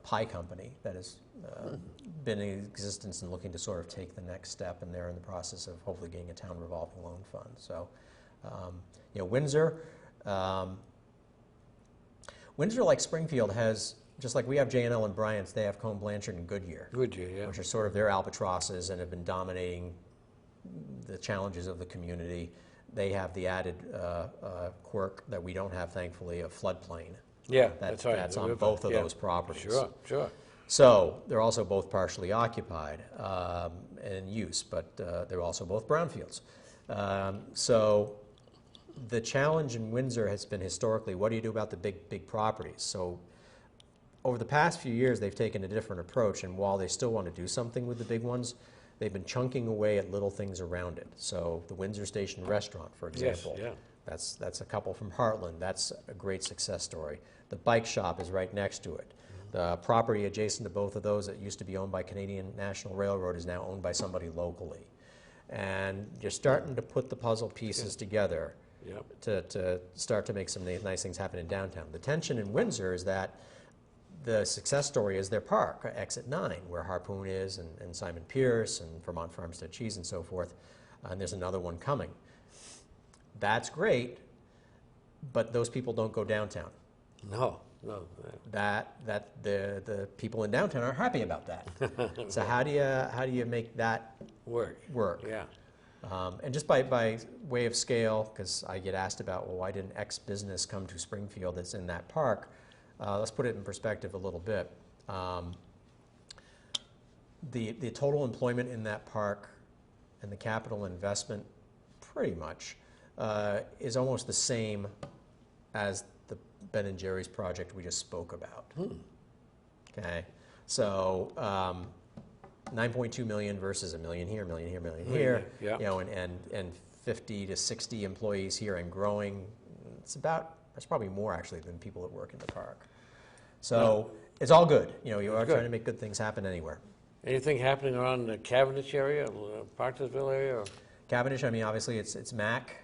pie company that has been in existence and looking to sort of take the next step, and they're in the process of hopefully getting a town revolving loan fund. So, Windsor, like Springfield, has, just like we have J&L and Bryant's, they have Cone Blanchard and Goodyear. Goodyear, yeah. Which are sort of their albatrosses and have been dominating the challenges of the community. They have the added quirk that we don't have, thankfully, of floodplain. Yeah, that's right. That's on both of those properties. Sure. So they're also both partially occupied and in use, but they're also both brownfields. So the challenge in Windsor has been historically, what do you do about the big properties? So over the past few years, they've taken a different approach, and while they still want to do something with the big ones, they've been chunking away at little things around it. So the Windsor Station restaurant, for example, yes, that's a couple from Heartland. That's a great success story. The bike shop is right next to it. The property adjacent to both of those that used to be owned by Canadian National Railroad is now owned by somebody locally. And you're starting to put the puzzle pieces together to start to make some nice things happen in downtown. The tension in Windsor is that the success story is their park, Exit 9, where Harpoon is, and Simon Pierce, and Vermont Farmstead Cheese, and so forth. And there's another one coming. That's great, but those people don't go downtown. No, no. That the people in downtown are happy about that. So how do you make that work? Yeah. And just by way of scale, because I get asked about, well, why didn't X business come to Springfield that's in that park? Let's put it in perspective a little bit. The total employment in that park and the capital investment pretty much is almost the same as the Ben and Jerry's project we just spoke about. Okay, so 9.2 million versus a million here, million here, million here. Yeah. You know, and 50 to 60 employees here and growing. That's probably more actually than people that work in the park. So it's all good. You know, you are trying to make good things happen anywhere. Anything happening around the Cavendish area, Parkersville area? Or? Cavendish, I mean, obviously it's MAC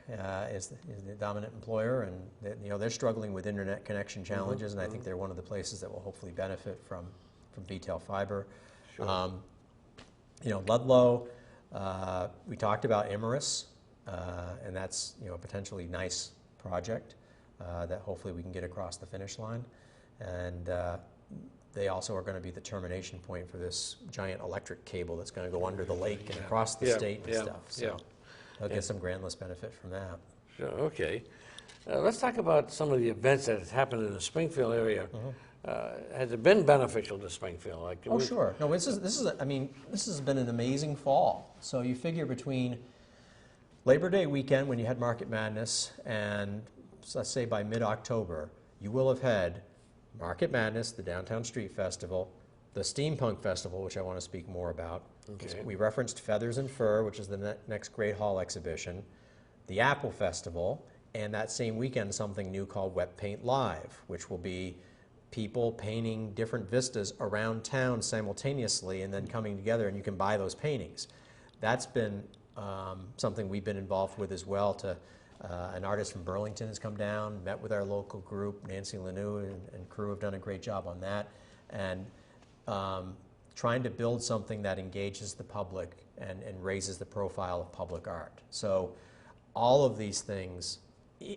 is the dominant employer, and you know they're struggling with internet connection challenges, and I think they're one of the places that will hopefully benefit from VTEL fiber. Sure. You know, Ludlow, we talked about Imerus, and that's, you know, a potentially nice project that hopefully we can get across the finish line, and they also are going to be the termination point for this giant electric cable that's going to go under the lake and across the state and stuff. So they'll get some grand list benefit from that. Sure, okay. Let's talk about some of the events that have happened in the Springfield area. Has it been beneficial to Springfield? Like, Sure. No, this has been an amazing fall. So you figure between Labor Day weekend, when you had Market Madness, and let's say by mid-October, you will have had Market Madness, the Downtown Street Festival, the Steampunk Festival, which I want to speak more about. Okay. We referenced Feathers and Fur, which is the next Great Hall exhibition, the Apple Festival, and that same weekend something new called Wet Paint Live, which will be people painting different vistas around town simultaneously and then coming together, and you can buy those paintings. That's been something we've been involved with as well. An artist from Burlington has come down, met with our local group. Nancy Lanou and crew have done a great job on that, and trying to build something that engages the public and raises the profile of public art. So all of these things,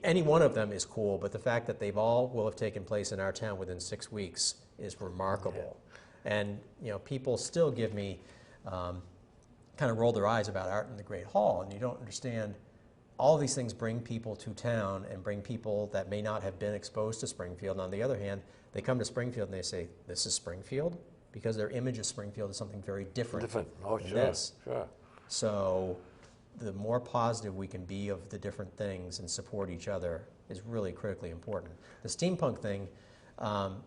any one of them is cool, but the fact that they've all will have taken place in our town within 6 weeks is remarkable. Yeah. And you know, people still give me kind of roll their eyes about art in the Great Hall, and you don't understand. All of these things bring people to town and bring people that may not have been exposed to Springfield. And on the other hand, they come to Springfield and they say, "This is Springfield," because their image of Springfield is something very different. Oh, than sure. This. Sure. So the more positive we can be of the different things and support each other is really critically important. The steampunk thing,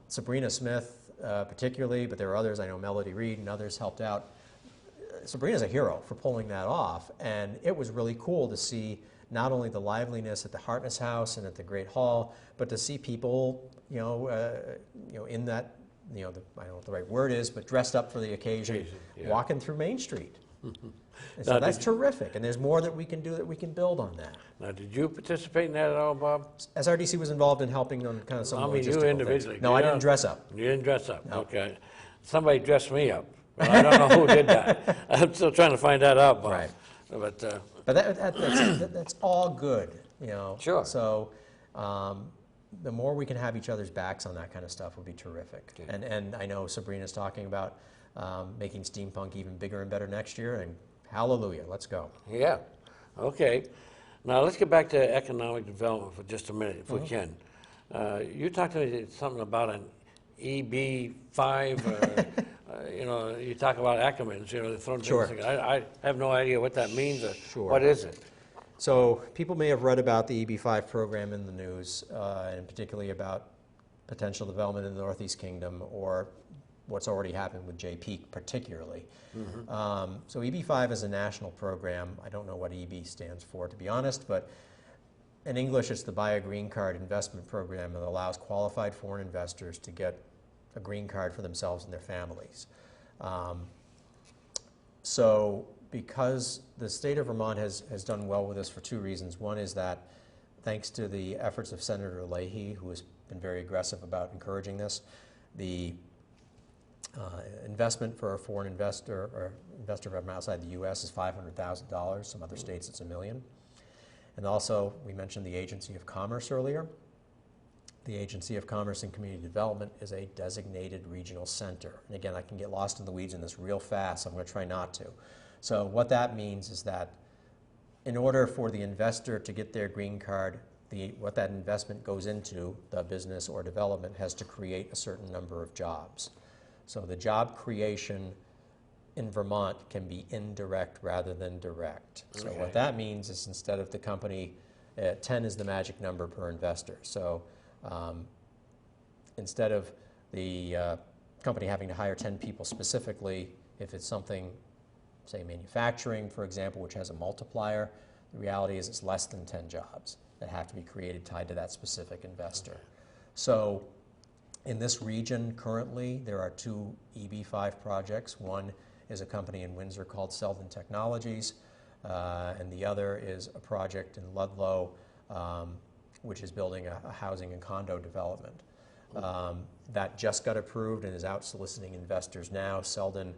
Sabrina Smith particularly, but there are others. I know Melody Reed and others helped out. Sabrina's a hero for pulling that off, and it was really cool to see not only the liveliness at the Hartness House and at the Great Hall, but to see people, in that, I don't know what the right word is, but dressed up for the occasion, walking through Main Street. And so that's terrific, and there's more that we can do, that we can build on that. Now, did you participate in that at all, Bob? SRDC was involved in helping on kind of some logistical you individually. things. No, I didn't dress up. You didn't dress up? No. Okay. Somebody dressed me up. Well, I don't know who did that. I'm still trying to find that out, Bob. Right. But that's all good, you know. Sure. So the more we can have each other's backs on that kind of stuff would be terrific. Okay. And I know Sabrina's talking about making steampunk even bigger and better next year, and hallelujah, let's go. Yeah. Okay. Now let's get back to economic development for just a minute, if we can. You talked to me something about an EB5. You talk about acronyms. They're throwing Sure. things. I have no idea what that means. Or Sure. What is it? So people may have read about the EB5 program in the news, and particularly about potential development in the Northeast Kingdom, or what's already happened with Jay Peak particularly. Mm-hmm. So EB5 is a national program. I don't know what EB stands for, to be honest, but in English it's the Buy a Green Card investment program that allows qualified foreign investors to get a green card for themselves and their families. So because the state of Vermont has done well with this for two reasons. One is that thanks to the efforts of Senator Leahy, who has been very aggressive about encouraging this, the investment for a foreign investor or investor from outside the U.S. is $500,000. Some other states it's $1 million. And also, we mentioned the Agency of Commerce earlier. The Agency of Commerce and Community Development is a designated regional center. And again, I can get lost in the weeds in this real fast, so I'm going to try not to. So what that means is that in order for the investor to get their green card, what that investment goes into, the business or development, has to create a certain number of jobs. So the job creation in Vermont can be indirect rather than direct. So what that means is instead of the company, 10 is the magic number per investor. So instead of the company having to hire 10 people specifically, if it's something, say manufacturing, for example, which has a multiplier, the reality is it's less than 10 jobs that have to be created tied to that specific investor. So in this region currently, there are 2 EB5 projects. One is a company in Windsor called Selden Technologies, and the other is a project in Ludlow, which is building a housing and condo development. That just got approved and is out soliciting investors now. Selden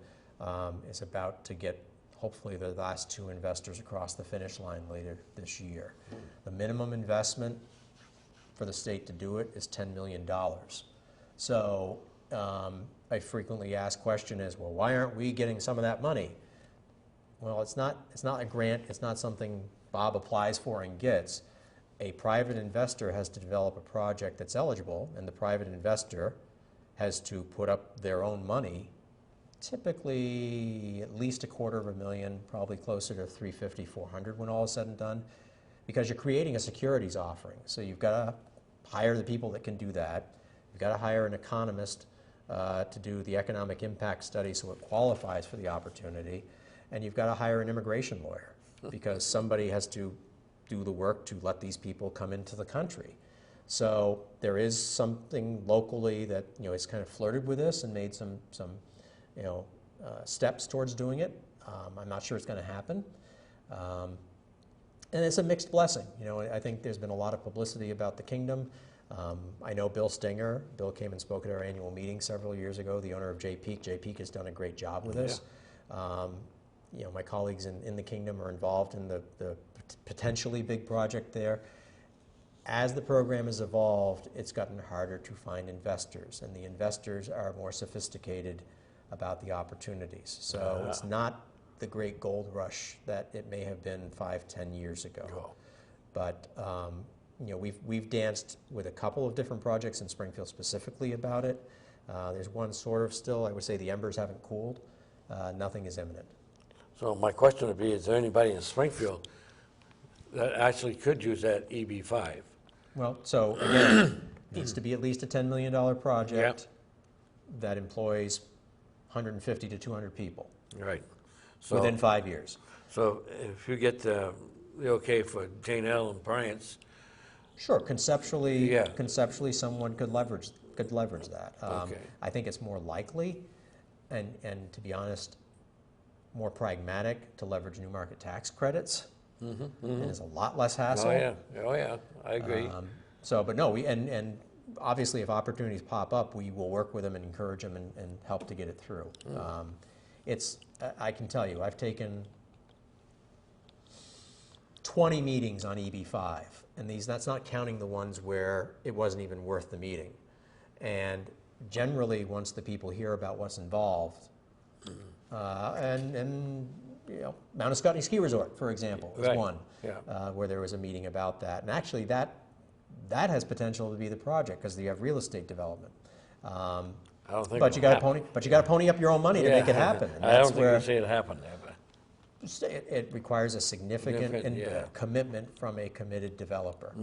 is about to get hopefully the last 2 investors across the finish line later this year. The minimum investment for the state to do it is $10 million. So I frequently asked question is, well, why aren't we getting some of that money? Well, it's not a grant, it's not something Bob applies for and gets. A private investor has to develop a project that's eligible, and the private investor has to put up their own money, typically at least $250,000, probably closer to $350,000, $400,000 when all is said and done, because you're creating a securities offering. So you've got to hire the people that can do that. You've got to hire an economist to do the economic impact study so it qualifies for the opportunity, and you've got to hire an immigration lawyer because somebody has to do the work to let these people come into the country. So there is something locally that is kind of flirted with this and made some steps towards doing it. I'm not sure it's going to happen, and it's a mixed blessing. I think there's been a lot of publicity about the kingdom. I know Bill Stinger. Bill came and spoke at our annual meeting several years ago, the owner of J-Peak. J-Peak has done a great job with this. My colleagues in the kingdom are involved in the potentially big project there. As the program has evolved, it's gotten harder to find investors, and the investors are more sophisticated about the opportunities. So it's not the great gold rush that it may have been 5-10 years ago. But we've danced with a couple of different projects in Springfield specifically about it. There's one sort of still, I would say the embers haven't cooled. Nothing is imminent. So my question would be, is there anybody in Springfield that actually could use that EB5? Well, so again, needs to be at least a $10 million project that employs 150 to 200 people. Right. So, within 5 years. So if you get the okay for Jane L. and Bryant's. Sure, conceptually, someone could leverage that. I think it's more likely, and to be honest, more pragmatic to leverage new market tax credits, and it's a lot less hassle. Oh yeah, I agree. But no, and obviously if opportunities pop up, we will work with them and encourage them and help to get it through. I can tell you, I've taken 20 meetings on EB5, and that's not counting the ones where it wasn't even worth the meeting. And generally, once the people hear about what's involved, and Mount Escutney Ski Resort, for example, is one where there was a meeting about that. And actually, that has potential to be the project because you have real estate development. I don't think. But you got to pony up your own money to make it happen. And I don't think you see it happen there. But it requires a significant commitment from a committed developer.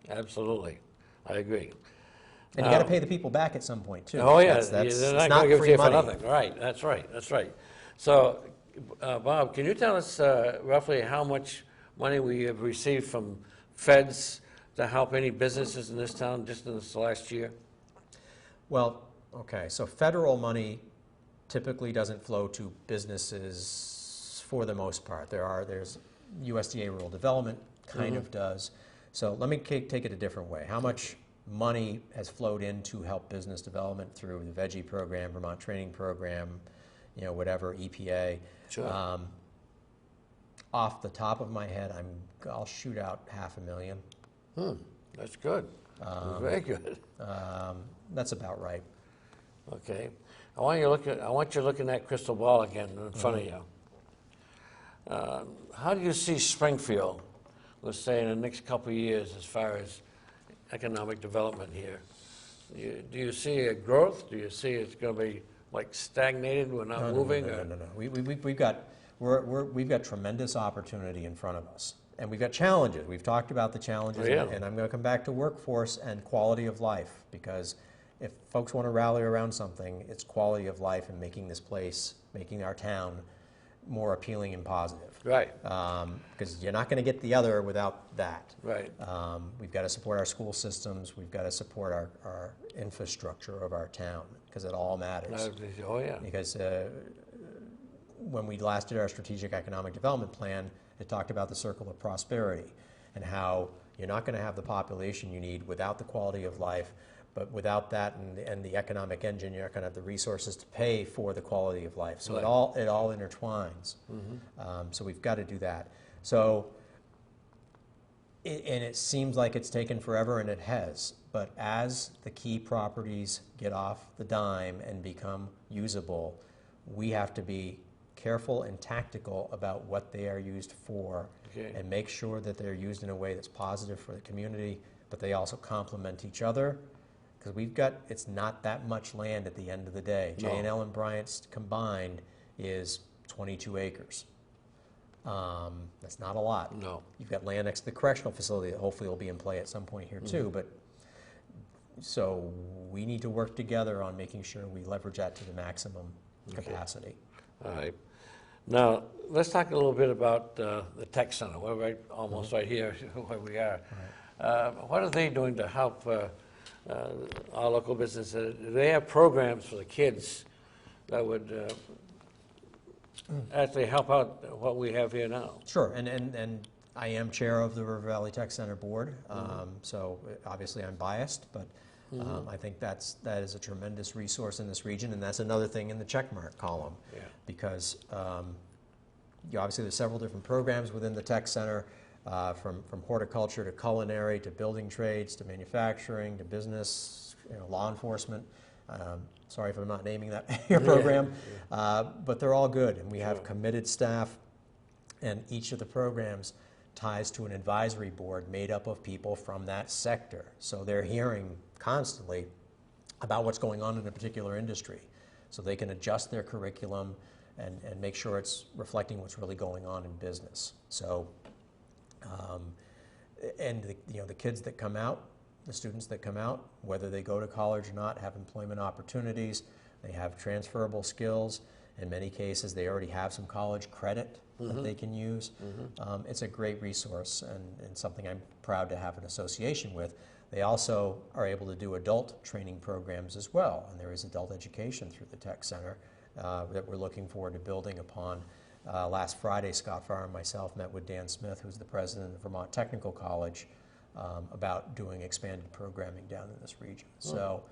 Absolutely, I agree. And you got to pay the people back at some point too. Oh yeah, that's they're not going to give it to you for nothing. Right, that's right. So, Bob, can you tell us roughly how much money we have received from feds to help any businesses in this town just in this last year? Well, okay, so federal money typically doesn't flow to businesses for the most part. There's USDA Rural Development kind of does. So let me take it a different way. How much money has flowed in to help business development through the Veggie program, Vermont Training Program, whatever, EPA? Sure. Off the top of my head, I'll shoot out $500,000. That's good. Very good. That's about right. Okay. I want you to look in that crystal ball again in front of you. How do you see Springfield, let's say, in the next couple of years as far as economic development here? Do you see a growth? Do you see it's going to be like stagnated, we're not moving? No. We've got tremendous opportunity in front of us. And we've got challenges. We've talked about the challenges, and I'm going to come back to workforce and quality of life, because if folks want to rally around something, it's quality of life and making this place, making our town more appealing and positive. Right. Because you're not going to get the other without that. Right. We've got to support our school systems. We've got to support our infrastructure of our town, because it all matters. Oh, yeah. Because when we last did our strategic economic development plan, it talked about the circle of prosperity and how you're not going to have the population you need without the quality of life, but without that and the economic engine, you're not going to have the resources to pay for the quality of life. So right. it all intertwines. So we've got to do that. So, and it seems like it's taken forever, and it has. But as the key properties get off the dime and become usable, we have to be careful and tactical about what they are used for, and make sure that they're used in a way that's positive for the community, but they also complement each other, because it's not that much land at the end of the day. No. J&L and Bryant's combined is 22 acres. That's not a lot. No. You've got land next to the correctional facility that hopefully will be in play at some point here too, but so we need to work together on making sure we leverage that to the maximum capacity. All right. Now, let's talk a little bit about the tech center. We're almost right here where we are. Right. What are they doing to help our local businesses? Do they have programs for the kids that would actually help out what we have here now? Sure, and I am chair of the River Valley Tech Center board, so obviously I'm biased, but I think that is a tremendous resource in this region, and that's another thing in the checkmark column, because obviously there's several different programs within the Tech Center, from horticulture to culinary to building trades to manufacturing to business, law enforcement. Sorry if I'm not naming that your program, but they're all good, and we have committed staff, and each of the programs ties to an advisory board made up of people from that sector. So they're hearing constantly about what's going on in a particular industry, so they can adjust their curriculum and make sure it's reflecting what's really going on in business. So, and the kids that come out, the students that come out, whether they go to college or not, have employment opportunities. They have transferable skills. In many cases, they already have some college credit that they can use. It's a great resource and something I'm proud to have an association with. They also are able to do adult training programs as well, and there is adult education through the Tech Center that we're looking forward to building upon. Last Friday, Scott Farr and myself met with Dan Smith, who's the president of Vermont Technical College, about doing expanded programming down in this region. So,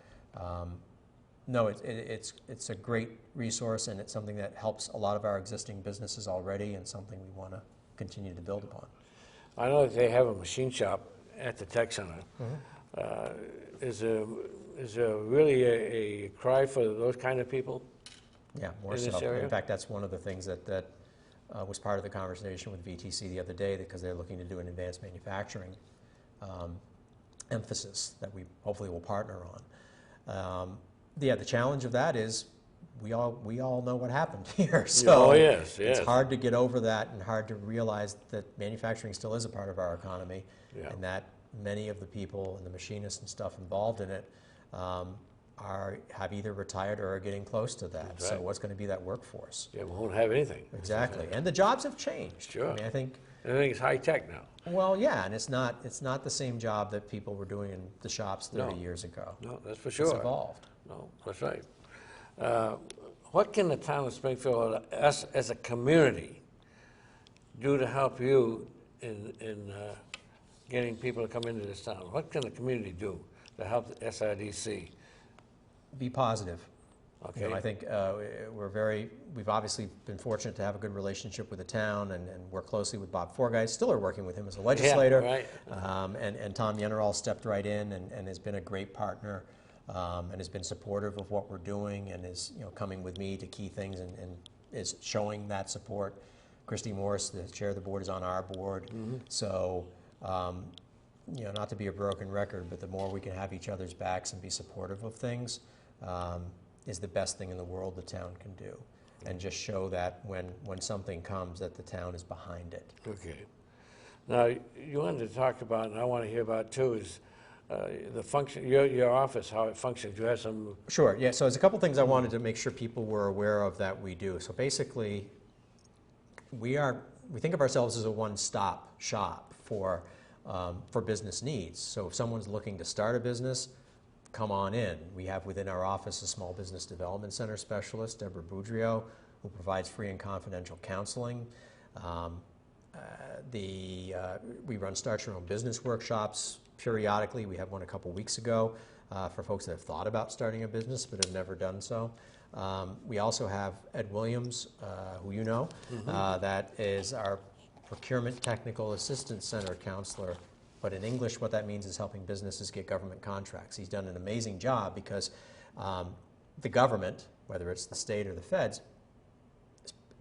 no, it's a great resource, and it's something that helps a lot of our existing businesses already, and something we want to continue to build upon. I know that they have a machine shop at the Tech Center. Is there really a cry for those kind of people? Yeah, more in so. this area? In fact, that's one of the things that was part of the conversation with VTC the other day, because they're looking to do an advanced manufacturing emphasis that we hopefully will partner on. The challenge of that is we all know what happened here. So yes. It's hard to get over that, and hard to realize that manufacturing still is a part of our economy, and that many of the people and the machinists and stuff involved in it have either retired or are getting close to that. Right. So what's going to be that workforce? Yeah, we won't have anything. Exactly, and the jobs have changed. Sure. I mean, I think everything's high tech now. Well, yeah, and it's not the same job that people were doing in the shops 30 years ago. No, that's for sure. It's evolved. No, that's right. What can the town of Springfield, us as a community, do to help you in getting people to come into this town? What can the community do to help the SRDC? Be positive. Okay. You know, I think we've obviously been fortunate to have a good relationship with the town and work closely with Bob Forgey. Still are working with him as a legislator. Yeah, right. And Tom Yenneral stepped right in and has been a great partner and has been supportive of what we're doing and is, you know, coming with me to key things and is showing that support. Christy Morris, the chair of the board, is on our board. So, you know, not to be a broken record, but the more we can have each other's backs and be supportive of things is the best thing in the world the town can do. And just show that when something comes, that the town is behind it. Okay. Now, you wanted to talk about, and I want to hear about too, is the function, your office, how it functions. You have some... Sure, yeah, so there's a couple things I wanted to make sure people were aware of that we do. So basically, we think of ourselves as a one-stop shop for business needs. So if someone's looking to start a business, come on in. We have within our office a small business development center specialist, Deborah Boudrio, who provides free and confidential counseling. We run Start Your Own Business workshops periodically. We had one a couple weeks ago for folks that have thought about starting a business but have never done so. We also have Ed Williams, who you know, that is our Procurement Technical Assistance Center counselor. But in English, what that means is helping businesses get government contracts. He's done an amazing job because the government, whether it's the state or the feds,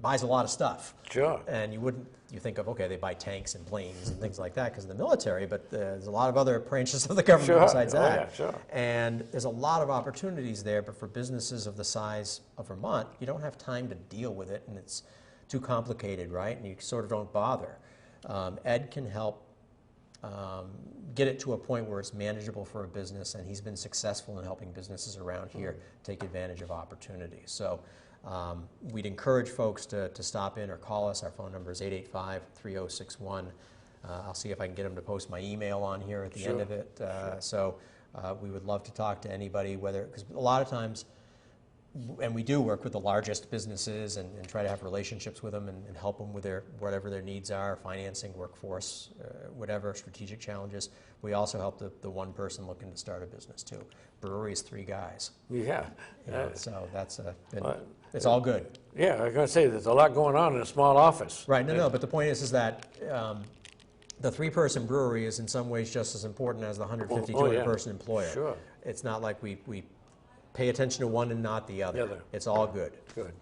buys a lot of stuff. Sure. And you think of, okay, they buy tanks and planes and things like that because of the military, but there's a lot of other branches of the government besides that. Yeah, sure. And there's a lot of opportunities there, but for businesses of the size of Vermont, you don't have time to deal with it, and it's too complicated, right? And you sort of don't bother. Ed can help get it to a point where it's manageable for a business, and he's been successful in helping businesses around here take advantage of opportunities. So we'd encourage folks to stop in or call us. Our phone number is 885-3061. I'll see if I can get them to post my email on here at the end of it. So we would love to talk to anybody, because a lot of times, and we do work with the largest businesses and try to have relationships with them and help them with whatever their needs are, financing, workforce, whatever, strategic challenges. We also help the one person looking to start a business too. Brewery is 3 guys. Yeah. So that's it's all good. Yeah, I was going to say, there's a lot going on in a small office. Right, no, but the point is that the 3-person brewery is in some ways just as important as the 150, 200-person employer. Sure. It's not like we pay attention to one and not the other. It's all good. Good.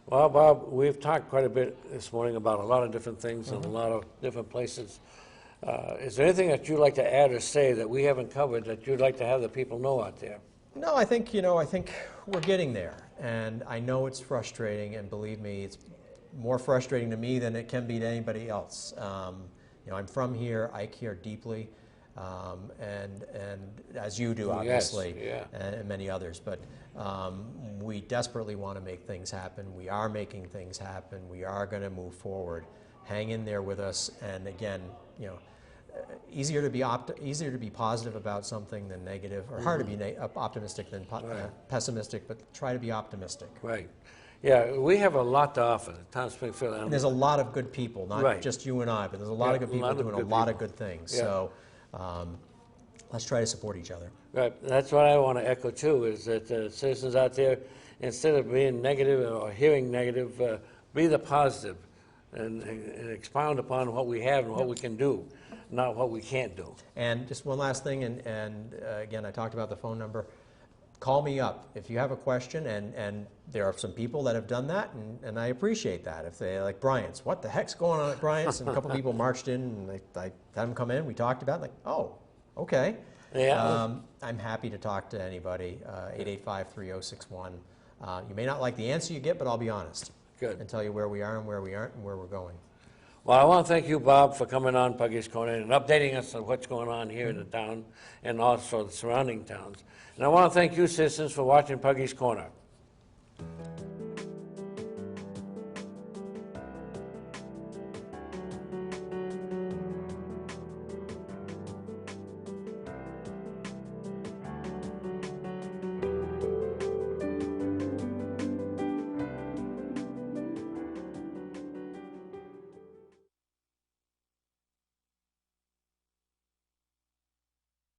Well, Bob, we've talked quite a bit this morning about a lot of different things in a lot of different places. Is there anything that you'd like to add or say that we haven't covered that you'd like to have the people know out there? No, I think we're getting there, and I know it's frustrating, and believe me, it's more frustrating to me than it can be to anybody else. I'm from here. I care deeply. And as you do, obviously, and many others. But we desperately want to make things happen. We are making things happen. We are going to move forward. Hang in there with us. And again, easier to be positive about something than negative, or hard to be optimistic than pessimistic. But try to be optimistic. Right. Yeah, we have a lot to offer, the town of Springfield. And there's a lot of good people, not just you and I, but there's a lot of good people doing a lot of good things. Yeah. So. Let's try to support each other. Right. That's what I want to echo too, is that citizens out there, instead of being negative or hearing negative, be the positive and expound upon what we have and what we can do, not what we can't do. And just one last thing, and again, I talked about the phone number. Call me up if you have a question, and there are some people that have done that, and I appreciate that. If they, like Bryant's, what the heck's going on at Bryant's? And a couple people marched in, and I had them come in, we talked about it, like, oh, okay. Yeah. I'm happy to talk to anybody, 885-3061. You may not like the answer you get, but I'll be honest. Good. And tell you where we are and where we aren't and where we're going. Well, I want to thank you, Bob, for coming on Puggy's Corner and updating us on what's going on here in the town and also the surrounding towns. And I want to thank you, citizens, for watching Puggy's Corner.